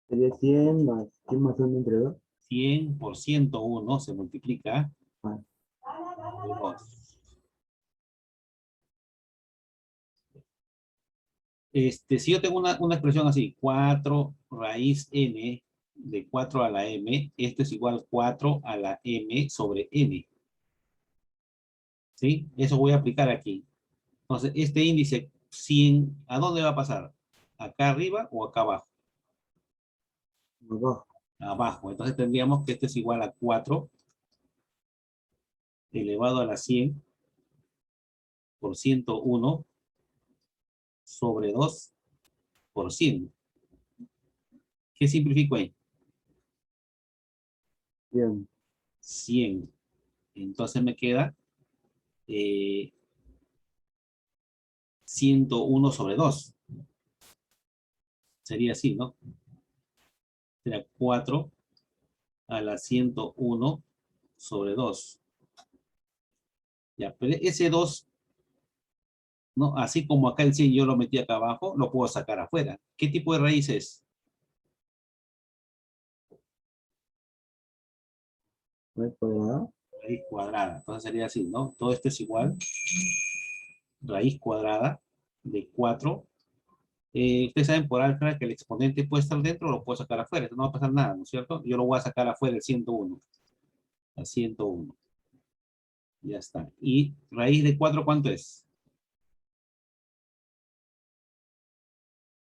Sería 100 más 1 entre 2. 100 por 101 se multiplica Ah. por 2. Si yo tengo una expresión así, 4 raíz n de 4 a la m, esto es igual a 4 a la m sobre n. ¿Sí? Eso voy a aplicar aquí. Entonces, este índice 100, ¿a dónde va a pasar? ¿Acá arriba o acá abajo? Abajo. Abajo. Entonces tendríamos que esto es igual a 4 elevado a la 100 por 101 sobre 2 por 100. ¿Qué simplifico ahí? 100. 100. Entonces me queda 101 sobre 2. Sería así, ¿no? Sería 4 a la 101 sobre 2. Ya, pero ese 2, ¿no? Así como acá el 100 yo lo metí acá abajo, lo puedo sacar afuera. ¿Qué tipo de raíz es? Raíz cuadrada. Raíz cuadrada. Entonces sería así, ¿no? Todo esto es igual. Raíz cuadrada de 4. Ustedes saben por álgebra que el exponente puede estar dentro o lo puedo sacar afuera. Entonces no va a pasar nada, ¿no es cierto? Yo lo voy a sacar afuera, el 101. A 101. Ya está. ¿Y raíz de 4 cuánto es?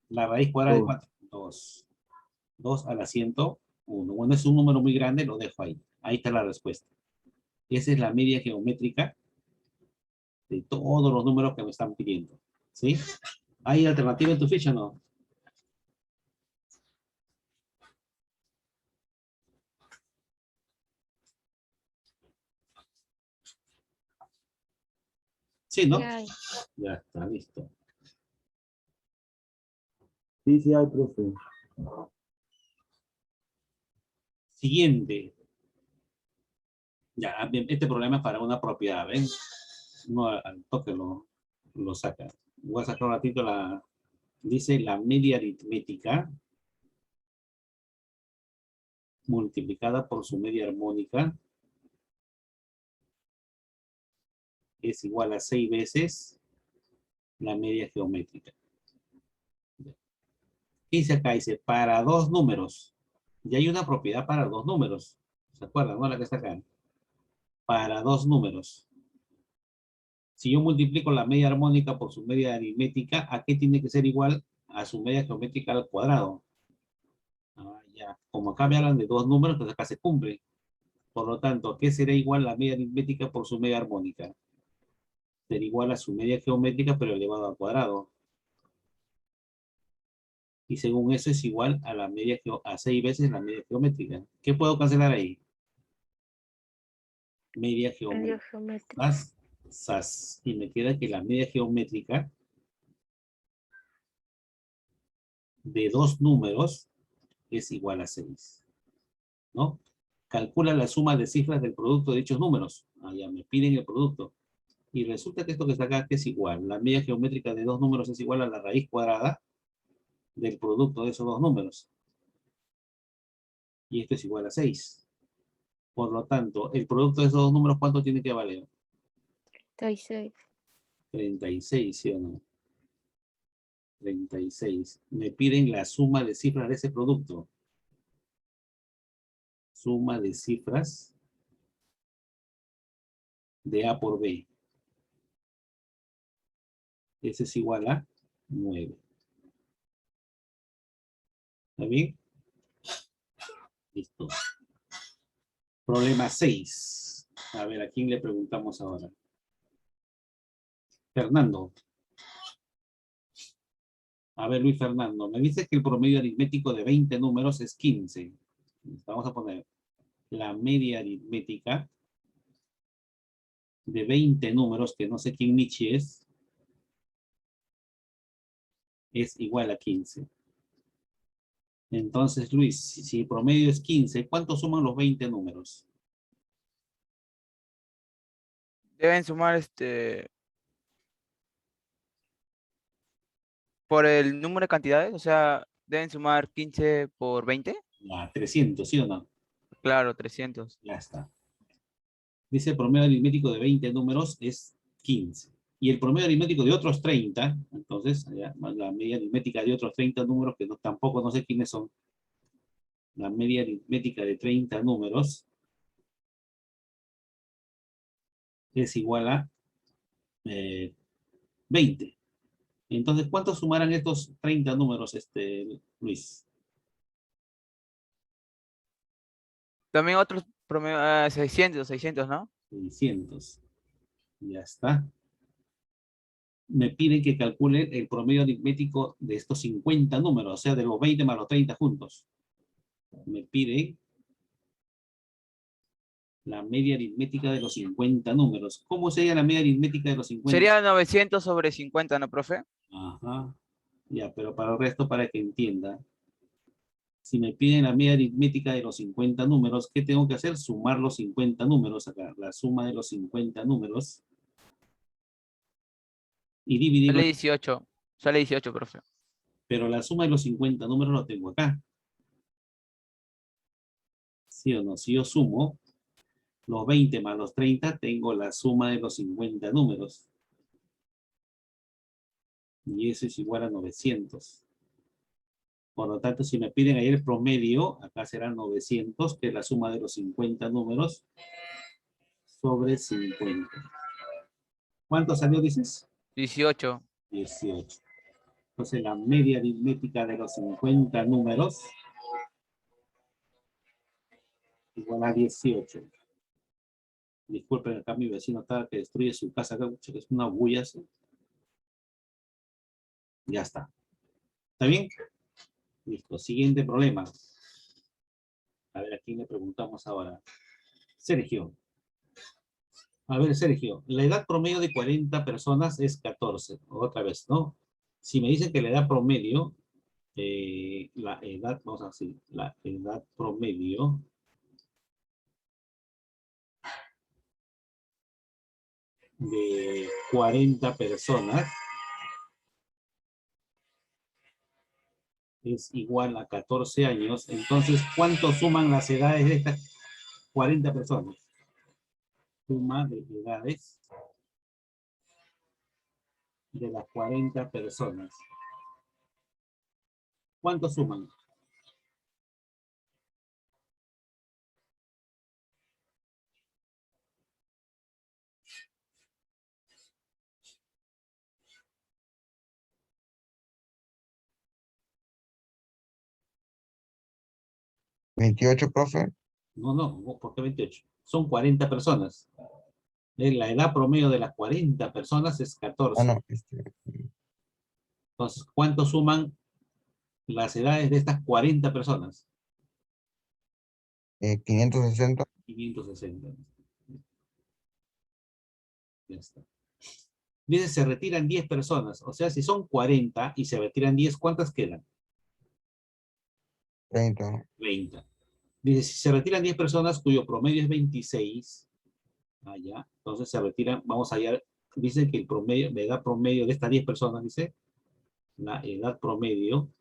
La raíz cuadrada de 4. 2. 2 a la 101. Bueno, es un número muy grande, lo dejo ahí. Ahí está la respuesta. Esa es la media geométrica de todos los números que me están pidiendo. ¿Sí? ¿Hay alternativa en tu ficha o no? Sí, ¿no? Ya hay. Ya está, listo. Sí, sí hay, profe. Siguiente. Ya, bien, este problema es para una propiedad, ¿ven? Uno al toque lo saca. Voy a sacar un ratito dice la media aritmética multiplicada por su media armónica es igual a 6 veces la media geométrica. Dice acá, dice, para dos números. Y hay una propiedad para dos números. ¿Se acuerdan, no? La que está acá. Para dos números. Si yo multiplico la media armónica por su media aritmética, ¿a qué tiene que ser igual? A su media geométrica al cuadrado. Ya. Como acá me hablan de dos números, pues acá se cumple. Por lo tanto, ¿qué será igual la media aritmética por su media armónica? Será igual a su media geométrica, pero elevado al cuadrado. Y según eso es igual a la media a 6 veces la media geométrica. ¿Qué puedo cancelar ahí? Media Medio geométrica. geométrico. Más SAS. Y me queda que la media geométrica de dos números es igual a 6. ¿No? Calcula la suma de cifras del producto de dichos números. Ya me piden el producto. Y resulta que esto que está acá que es igual. La media geométrica de dos números es igual a la raíz cuadrada del producto de esos dos números. Y esto es igual a 6. Por lo tanto, el producto de esos dos números, ¿cuánto tiene que valer? 36. 36, ¿sí o no? 36. Me piden la suma de cifras de ese producto. Suma de cifras de A por B. Ese es igual a 9. ¿Está bien? Listo. Problema 6. A ver, ¿a quién le preguntamos ahora? Fernando. A ver, Luis Fernando, me dice que el promedio aritmético de 20 números es 15. Vamos a poner la media aritmética de 20 números, que no sé quién Michi es igual a 15. Entonces, Luis, si el promedio es 15, ¿cuánto suman los 20 números? Deben sumar por el número de cantidades, o sea, deben sumar 15 por 20. 300, ¿sí o no? Claro, 300. Ya está. Dice el promedio aritmético de 20 números es 15. Y el promedio aritmético de otros 30, entonces, ya, la media aritmética de otros 30 números, que tampoco no sé quiénes son, la media aritmética de 30 números es igual a 20. Entonces, ¿cuántos sumarán estos 30 números, Luis? También otros promedio, 600, ¿no? 600. Ya está. Me piden que calcule el promedio aritmético de estos 50 números, o sea, de los 20 más los 30 juntos. Me pide la media aritmética de los 50 números. ¿Cómo sería la media aritmética de los 50? Sería 900 sobre 50, ¿no, profe? Ajá. Ya, pero para el resto, para que entienda. Si me piden la media aritmética de los 50 números, ¿qué tengo que hacer? Sumar los 50 números acá. La suma de los 50 números. Y dividirlo. Sale 18. Sale 18, profe. Pero la suma de los 50 números lo tengo acá. ¿Sí o no? Si yo sumo los 20 más los 30, tengo la suma de los 50 números. Y eso es igual a 900. Por lo tanto, si me piden ahí el promedio, acá será 900, que es la suma de los 50 números, sobre 50. ¿Cuánto salió, dices? 18. 18. Entonces, la media aritmética de los 50 números igual a 18. Disculpen, acá mi vecino está que destruye su casa, acá, que es una bulla. Ya está. ¿Está bien? Listo. Siguiente problema. A ver, ¿a quién le preguntamos ahora? Sergio. A ver, Sergio, la edad promedio de 40 personas es 14. Otra vez, ¿no? Si me dicen que la edad promedio, la edad, vamos a decir, la edad promedio de 40 personas es igual a 14 años, entonces, ¿cuánto suman las edades de estas 40 personas? Suma de edades de las 40 personas. ¿Cuánto suman? ¿28, profe? No, ¿por qué 28? Son 40 personas. La edad promedio de las 40 personas es 14. No, Entonces, ¿cuánto suman las edades de estas 40 personas? 560. 560. Ya está. Dice, se retiran 10 personas. O sea, si son 40 y se retiran 10, ¿cuántas quedan? 30. 30. Dice, si se retiran 10 personas cuyo promedio es 26, allá, entonces se retiran, vamos allá, dice que el promedio, la edad promedio de estas 10 personas, dice, la edad promedio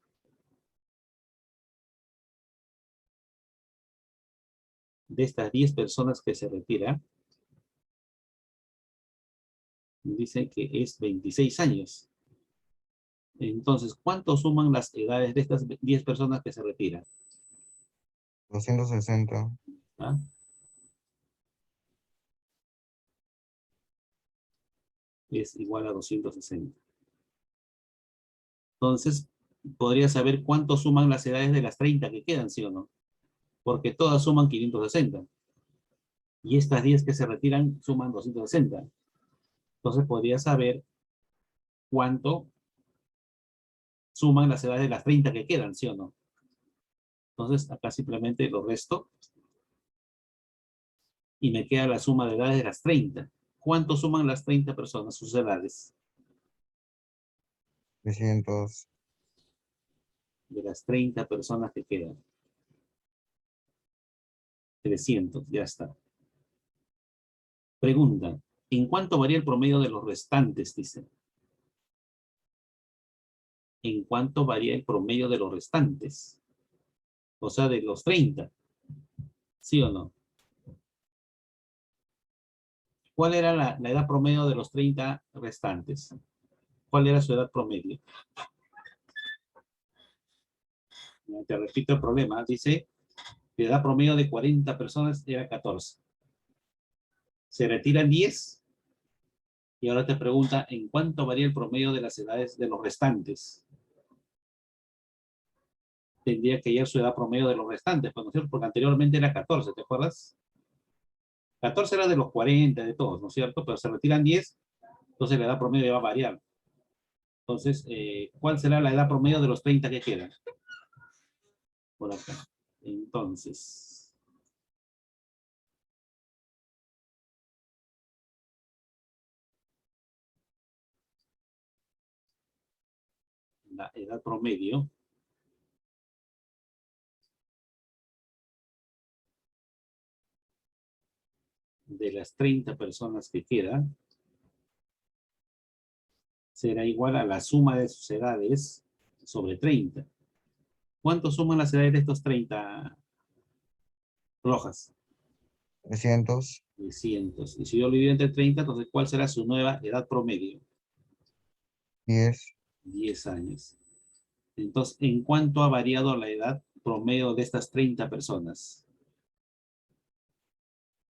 de estas 10 personas que se retiran, dice que es 26 años. Entonces, ¿cuánto suman las edades de estas 10 personas que se retiran? 260. ¿Ah? Es igual a 260. Entonces, podría saber cuánto suman las edades de las 30 que quedan, ¿sí o no? Porque todas suman 560. Y estas 10 que se retiran suman 260. Entonces, podría saber cuánto suman las edades de las 30 que quedan, ¿sí o no? Entonces, acá simplemente lo resto. Y me queda la suma de edades de las 30. ¿Cuánto suman las 30 personas, sus edades? 300. De las 30 personas que quedan. 300, ya está. Pregunta, ¿en cuánto varía el promedio de los restantes? Dice. ¿En cuánto varía el promedio de los restantes? O sea, de los 30. ¿Sí o no? ¿Cuál era la edad promedio de los 30 restantes? ¿Cuál era su edad promedio? Te repito el problema. Dice, la edad promedio de 40 personas era 14. Se retiran 10. Y ahora te pregunta, ¿en cuánto varía el promedio de las edades de los restantes? Tendría que ir su edad promedio de los restantes, ¿no es cierto? Porque anteriormente era 14, ¿te acuerdas? 14 era de los 40, de todos, ¿no es cierto? Pero se retiran 10, entonces la edad promedio va a variar. Entonces, ¿cuál será la edad promedio de los 30 que quedan? Por acá. Entonces, la edad promedio de las 30 personas que quedan será igual a la suma de sus edades sobre 30. ¿Cuánto suman las edades de estos 30, Rojas? 300. 300. Y si yo lo divido entre 30, entonces, ¿cuál será su nueva edad promedio? 10. 10 años. Entonces, ¿en cuánto ha variado la edad promedio de estas 30 personas?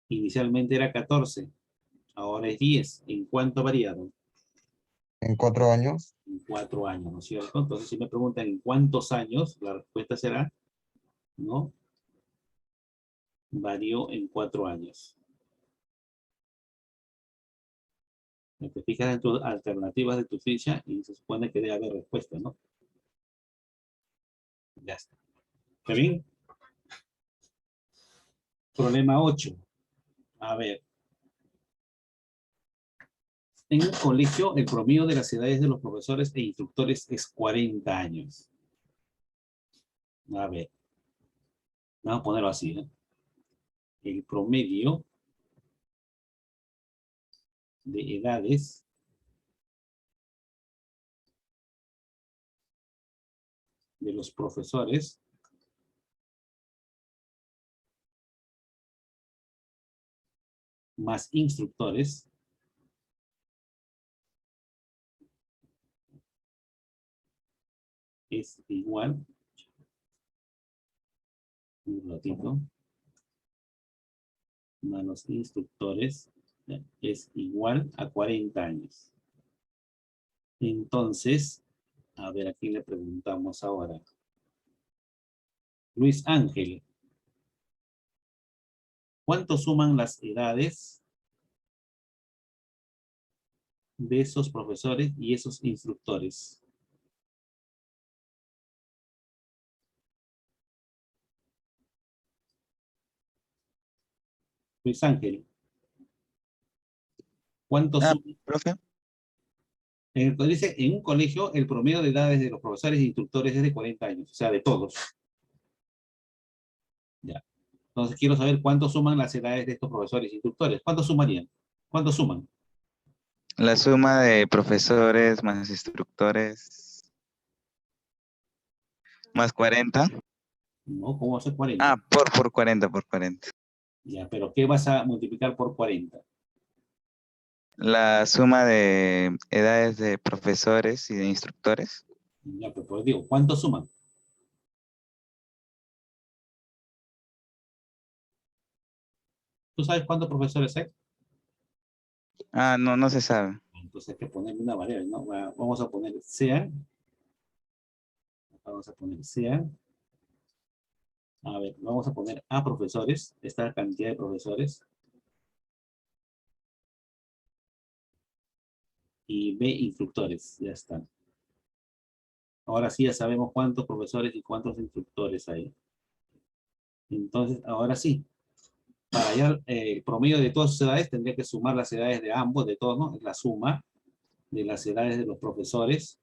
Inicialmente era 14, ahora es 10. ¿En cuánto variaron? En 4 años. En 4 años, ¿no es cierto? Entonces, si me preguntan en cuántos años, la respuesta será, ¿no? Varió en 4 años. Te fijas en tus alternativas de tu ficha y se supone que debe haber respuesta, ¿no? Ya está. ¿Está bien? Problema 8. A ver. En un colegio, el promedio de las edades de los profesores e instructores es 40 años. A ver. Vamos a ponerlo así, ¿eh? El promedio de edades de los profesores más instructores es igual, un ratito, más los instructores es igual a 40 años. Entonces, a ver, ¿a quién le preguntamos ahora? Luis Ángel. ¿Cuánto suman las edades de esos profesores y esos instructores? Luis Ángel. ¿Cuánto suman? Profe. Dice, en un colegio, el promedio de edades de los profesores e instructores es de 40 años, o sea, de todos. Ya. Entonces, quiero saber cuánto suman las edades de estos profesores e instructores. ¿Cuánto sumarían? ¿Cuánto suman? La suma de profesores más instructores más 40. No, ¿cómo va a ser 40? Ah, por 40, por 40. Ya, pero ¿qué vas a multiplicar por 40? La suma de edades de profesores y de instructores. Ya, pero pues digo, ¿cuánto suman? ¿Tú sabes cuántos profesores hay? Ah, no, no se sabe. Entonces hay que ponerle una variable, ¿no? Vamos a poner sean. Vamos a poner sean. A ver, vamos a poner a profesores, esta cantidad de profesores. y B instructores. Ya está. Ahora sí ya sabemos cuántos profesores y cuántos instructores hay. Entonces, ahora sí. Para hallar el promedio de todas sus edades, tendría que sumar las edades de ambos, de todos, ¿no? Es la suma de las edades de los profesores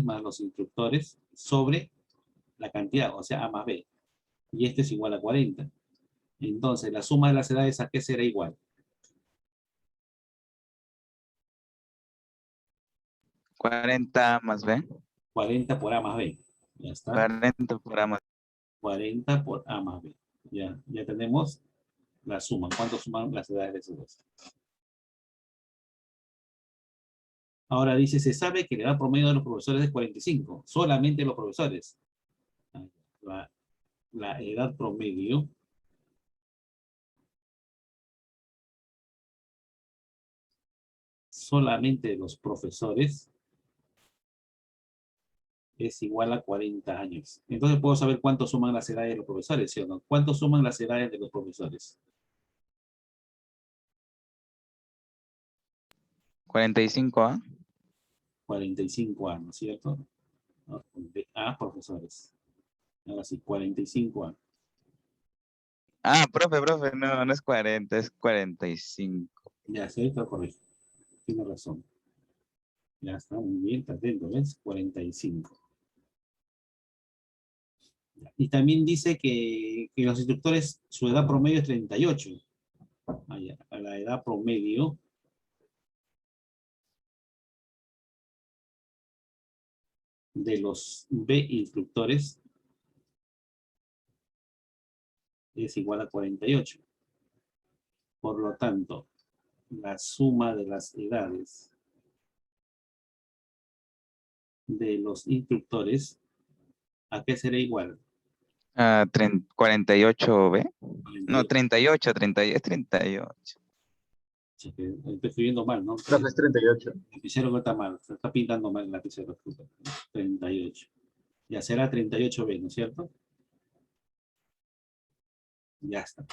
más los instructores, sobre la cantidad, o sea, A más B. Y este es igual a 40. Entonces, la suma de las edades, ¿a qué será igual? 40 más B. 40 por A más B. Ya está. 40 por A más 40 por A más B. Ya tenemos la suma. ¿Cuánto suman las edades de esos dos? Ahora dice, se sabe que la edad promedio de los profesores es 45. Solamente los profesores. La edad promedio solamente de los profesores es igual a 40 años. Entonces puedo saber cuánto suman las edades de los profesores, ¿sí o no? ¿Cuánto suman las edades de los profesores? 45 A. 45 años, ¿cierto? De A, profesores. Ahora sí, 45 años. Ah, profe, no, no es 40, es 45. Ya, sí, está correcto. Tiene razón. Ya está, muy bien, está atento, ¿ves? 45. Y también dice que los instructores, su edad promedio es 38. Allá, a la edad promedio de los B instructores es igual a 48. Por lo tanto, la suma de las edades de los instructores, ¿a qué será igual? 48 B. No, 48. 38, es 38. Sí, que estoy escribiendo mal, ¿no? Profe, es 38. El lapicero no está mal, se está pintando mal el lapicero. 38. Ya será 38B, ¿no es cierto? Ya está.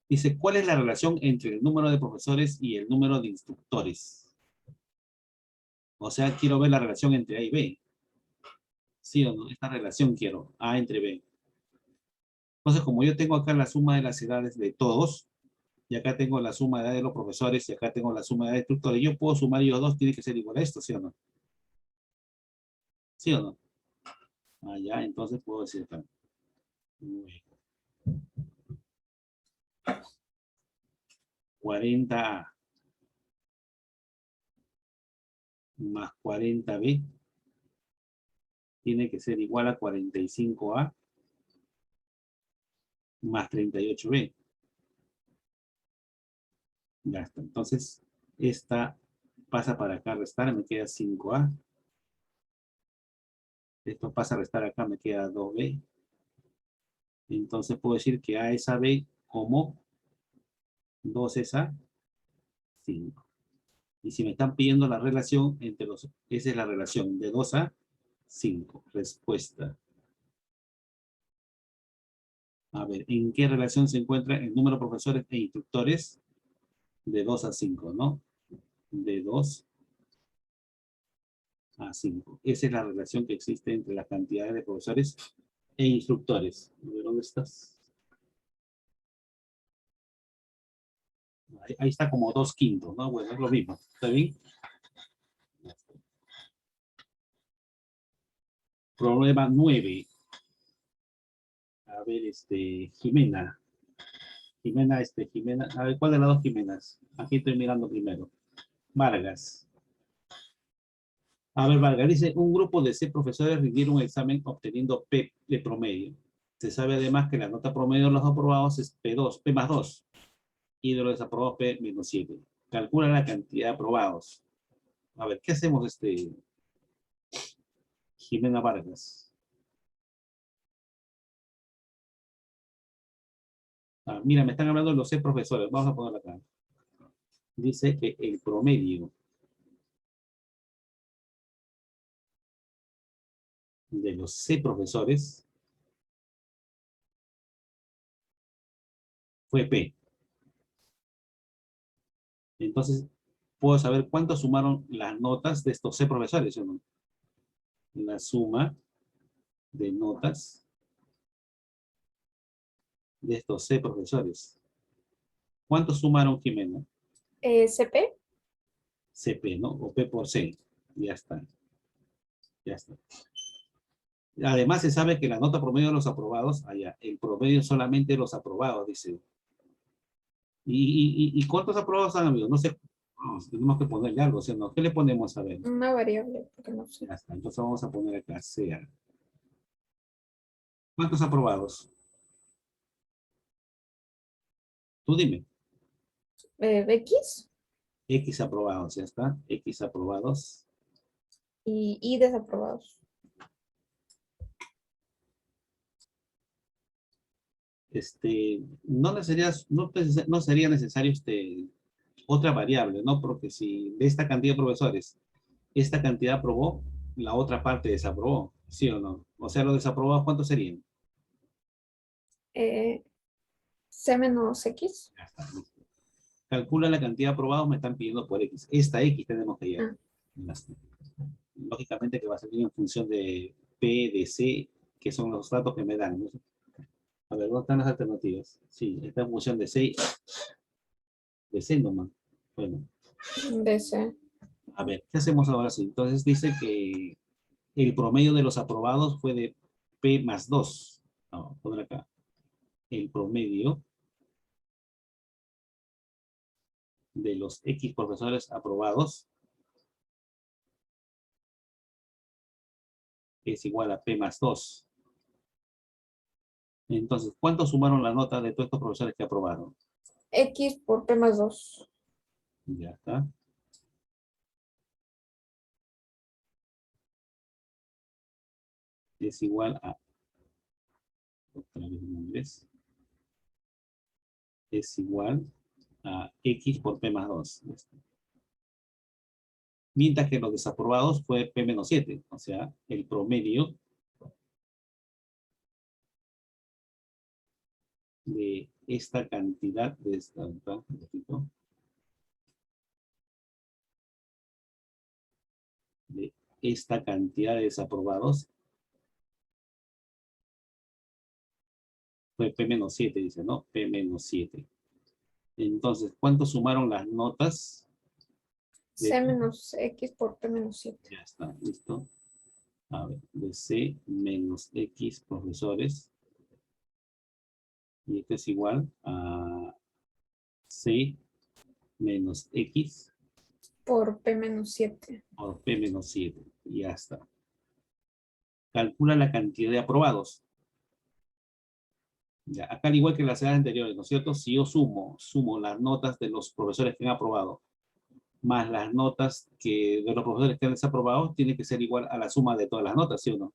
Dice, ¿cuál es la relación entre el número de profesores y el número de instructores? O sea, quiero ver la relación entre A y B. ¿Sí o no? Esta relación quiero, A entre B. Entonces, como yo tengo acá la suma de las edades de todos, y acá tengo la suma de edades de los profesores, y acá tengo la suma de edades de instructores, yo puedo sumar ellos dos, tiene que ser igual a esto, ¿sí o no? ¿Sí o no? Ah, ya, entonces puedo decir acá. 40A más 40B tiene que ser igual a 45A más 38B. Ya está. Entonces, esta pasa para acá a restar, me queda 5A. Esto pasa a restar acá, me queda 2B. Entonces puedo decir que A es a B como 2 es a 5. Y si me están pidiendo la relación entre los... Esa es la relación de 2 a 5. Respuesta. A ver, ¿en qué relación se encuentra el número de profesores e instructores? De 2 a 5, ¿no? De 2 a 5. Esa es la relación que existe entre las cantidades de profesores e instructores. A ver, ¿dónde estás? Ahí está como 2/5, ¿no? Bueno, es lo mismo. ¿Está bien? Problema 9. A ver, Jimena. Jimena. A ver, ¿cuál de las dos Jimenas? Aquí estoy mirando primero. Vargas. A ver, Vargas, dice, un grupo de 6 profesores rindieron un examen obteniendo P de promedio. Se sabe además que la nota promedio de los aprobados es P2, P más 2. Y de los desaprobados P menos 7. Calcula la cantidad de aprobados. A ver, ¿qué hacemos, Jimena Vargas? Ah, mira, me están hablando de los 6 profesores. Vamos a ponerlo acá. Dice que el promedio de los 6 profesores fue P. Entonces, puedo saber cuánto sumaron las notas de estos C profesores, ¿o no? La suma de notas de estos C profesores. ¿Cuánto sumaron, Jimena? CP. CP, ¿no? O P por C. Ya está. Ya está. Además, se sabe que la nota promedio de los aprobados, allá, el promedio solamente de los aprobados, dice. ¿Y cuántos aprobados han habido? No sé. Tenemos que ponerle algo, ¿sí o no? ¿Qué le ponemos a ver? Una variable, porque no sé. Ya está. Entonces vamos a poner acá, sea. ¿Cuántos aprobados? Tú dime. X X aprobados, ya está. X aprobados. y Y desaprobados. No sería necesario otra variable, ¿no? Porque si de esta cantidad de profesores, esta cantidad aprobó, la otra parte desaprobó, ¿sí o no? O sea, los desaprobados, ¿cuántos serían? C menos X. Ya está, listo. Calcula la cantidad de aprobados, me están pidiendo por X. Esta X tenemos que hallar. Ya está. Lógicamente que va a salir en función de P, de C, que son los datos que me dan, ¿no? A ver, ¿dónde están las alternativas? Sí, está en función de C nomás. Bueno, DC. a ver, ¿qué hacemos ahora? Sí, entonces dice que el promedio de los aprobados fue de P más 2. Vamos a poner acá. El promedio de los X profesores aprobados es igual a P más 2. Entonces, ¿cuánto sumaron las notas de todos estos profesores que aprobaron? X por P más 2. Ya está. Es igual a... Otra vez en inglés. Es igual a X por P más 2. Mientras que los desaprobados fue P menos 7. O sea, el promedio de esta cantidad de esta... de esta cantidad de desaprobados fue P menos 7, dice, ¿no? P menos 7. Entonces, ¿cuánto sumaron las notas? C menos X por P menos 7. Ya está, listo. A ver, de C menos X profesores. Y esto es igual a C menos X Por P menos 7. por P menos 7. Y ya está. Calcula la cantidad de aprobados. Ya, acá al igual que en las edades anteriores, ¿no es cierto? Si yo sumo las notas de los profesores que han aprobado más las notas de los profesores que han desaprobado, tiene que ser igual a la suma de todas las notas, ¿sí o no?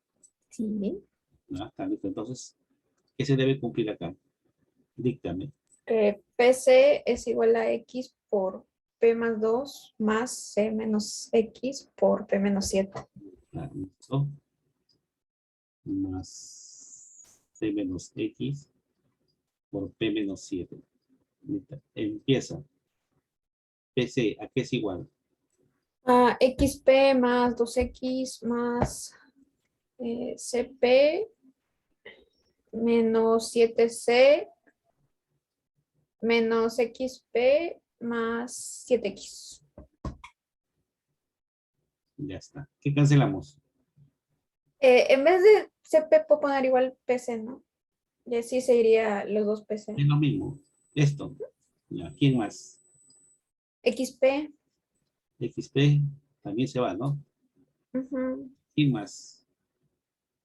Sí. ¿Ya? Está listo. Entonces, ¿qué se debe cumplir acá? Díctame. PC es igual a X por P más 2 más C menos X por P menos 7. Ah, listo. Más C menos X por P menos 7. Listo. Empieza. PC, ¿a qué es igual? A XP más 2X más CP menos 7C menos XP más 7X. Ya está. ¿Qué cancelamos? En vez de CP puedo poner igual PC, ¿no? Y así se iría los dos PC. Es lo mismo. Esto. Ya. ¿Quién más? XP. XP también se va, ¿no? Ujú. ¿Quién más?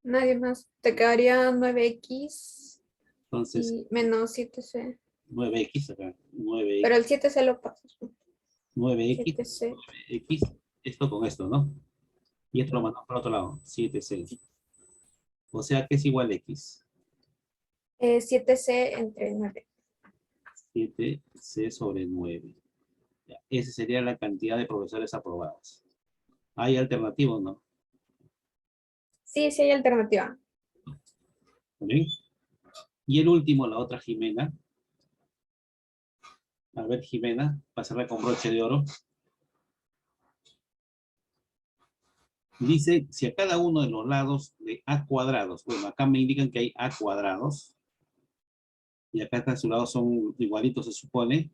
Nadie más. Te quedaría 9X Entonces, y menos 7C. 9X acá. Pero 9X. el 7C lo pasas. 9X. 7C. 9X. Esto con esto, ¿no? Y esto lo mandamos para otro lado. 7C. O sea que es igual a X. 7C entre 9. 7C sobre 9. Ya. Esa sería la cantidad de profesores aprobados. ¿Hay alternativos, no? Sí, sí hay alternativa. ¿Bien? Y el último, la otra Jimena. A ver, Jimena, pasarla con broche de oro. Dice, si a cada uno de los lados de A cuadrados, bueno, acá me indican que hay A cuadrados, y acá a su lado son igualitos, se supone,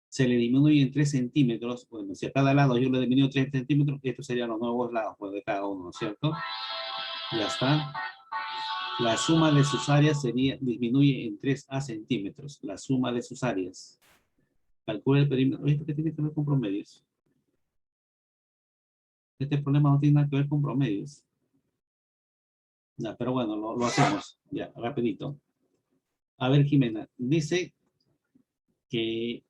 se le disminuye en 3 centímetros, bueno, si a cada lado yo le disminuyo 3 centímetros, estos serían los nuevos lados pues, de cada uno, ¿no es cierto? Ya está. La suma de sus áreas disminuye en 3A centímetros, la suma de sus áreas. Calcula el perímetro. ¿Esto qué tiene que ver con promedios? Este problema no tiene nada que ver con promedios. Ya, pero bueno, lo hacemos. Ya, rapidito. A ver, Jimena, dice que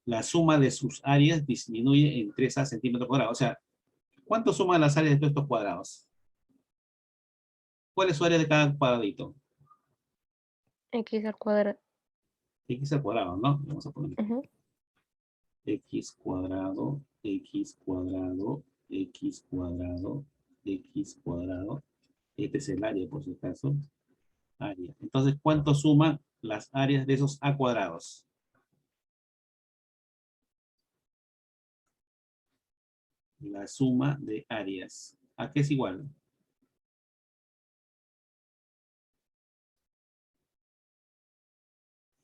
la suma de sus áreas disminuye en 3A centímetros cuadrados. O sea, ¿cuánto suman las áreas de todos estos cuadrados? ¿Cuál es su área de cada cuadradito? X al cuadrado. X al cuadrado, ¿no? Vamos a poner Ujú. X cuadrado, X cuadrado, X cuadrado, X cuadrado. Este es el área, por si acaso. Área. Entonces, ¿cuánto suman las áreas de esos A cuadrados? La suma de áreas. ¿A qué es igual?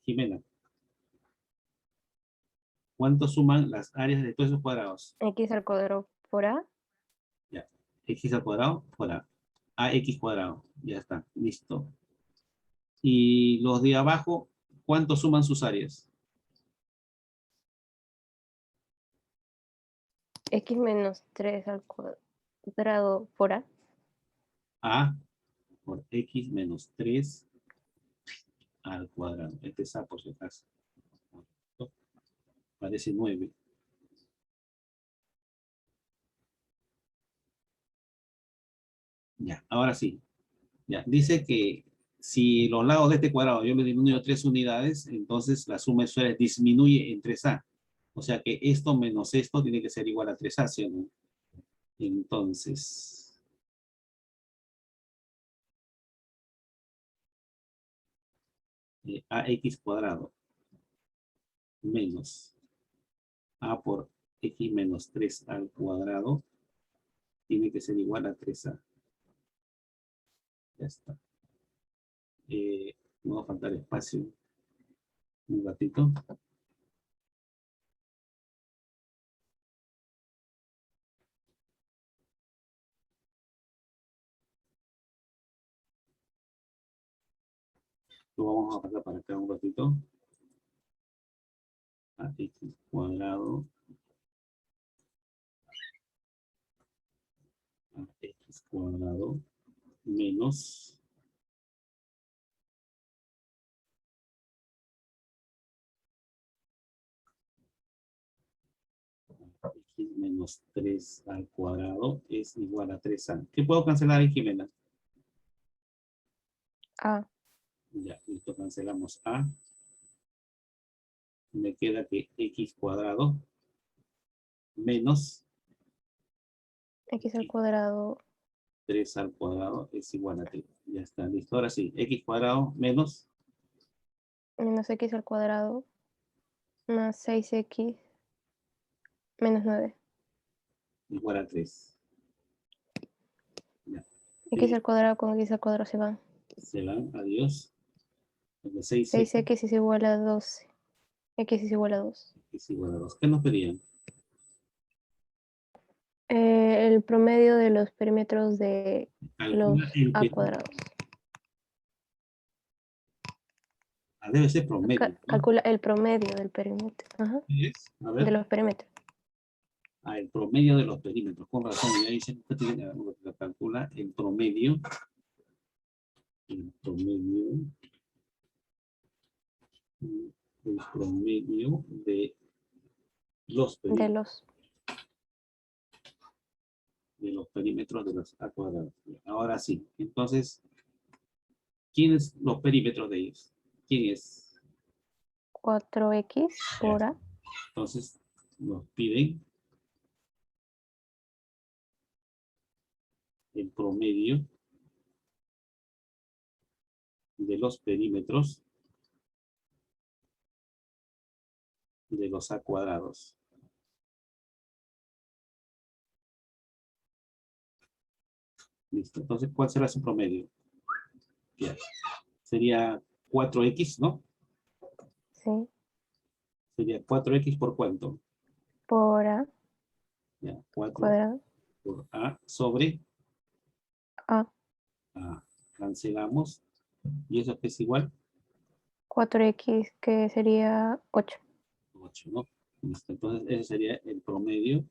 Jimena. ¿Cuánto suman las áreas de todos esos cuadrados? X al cuadrado por A. Ya. X al cuadrado por A. AX cuadrado. Ya está. Listo. Y los de abajo, ¿cuánto suman sus áreas? X menos 3 al cuadrado por A. A por X menos 3 al cuadrado. Este es A por si acaso. Parece 9. Ya, ahora sí. Ya, dice que si los lados de este cuadrado yo le disminuyo 3 unidades, entonces la suma de sus áreas disminuye en 3A. O sea que esto menos esto tiene que ser igual a 3A, ¿sí o no? Entonces, AX cuadrado menos A por X menos 3 al cuadrado tiene que ser igual a 3A. Ya está. No va a faltar espacio. Un ratito. Lo vamos a pasar para acá un ratito. A X cuadrado. A X cuadrado menos X menos 3 al cuadrado es igual a 3A. ¿Qué puedo cancelar en Jimena? A. Ya, listo, cancelamos A. Me queda que X cuadrado menos X al cuadrado 3 al cuadrado es igual a 3. Ya está, listo. Ahora sí, X cuadrado menos menos X al cuadrado más 6X menos 9. igual a 3. Ya. X al cuadrado con X al cuadrado se van. Se van, adiós. 6X 6X es igual a 12. X es igual a 2. es igual a 2. ¿Qué nos pedían? El promedio de los perímetros de los Calcula el A perímetro. cuadrados. Debe ser promedio, ¿no? Calcula el promedio del perímetro. Ajá. ¿Qué es? A ver. De los perímetros. El promedio de los perímetros. Con razón, ya dice que calcula el promedio. El promedio. El promedio de los perímetros. De los perímetros de los A cuadrados. Ahora sí. Entonces, ¿quién es los perímetros de ellos? ¿Quién es? 4X por A. Entonces, nos piden el promedio de los perímetros de los A cuadrados. Listo. Entonces, ¿cuál será su promedio? Ya. Sería 4x, ¿no? Sí. Sería 4x por cuánto. Por A Ya, 4 cuadrado. por A sobre A. A. Cancelamos. ¿Y eso qué es igual? 4x, que sería 8. 8, ¿no? Listo. Entonces, ese sería el promedio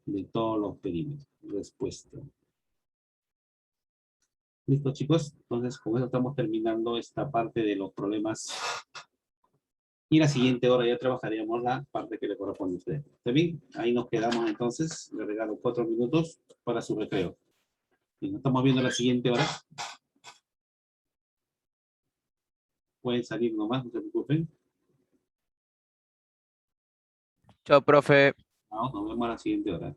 de todos los perímetros. Respuesta. Listo, chicos. Entonces, con eso estamos terminando esta parte de los problemas. Y la siguiente hora ya trabajaríamos la parte que le corresponde a usted. ¿Está bien? Ahí nos quedamos entonces. Le regalo 4 minutos para su recreo. Y nos estamos viendo la siguiente hora. Pueden salir nomás, no se preocupen. Chao, profe. Vamos, nos vemos a la siguiente hora.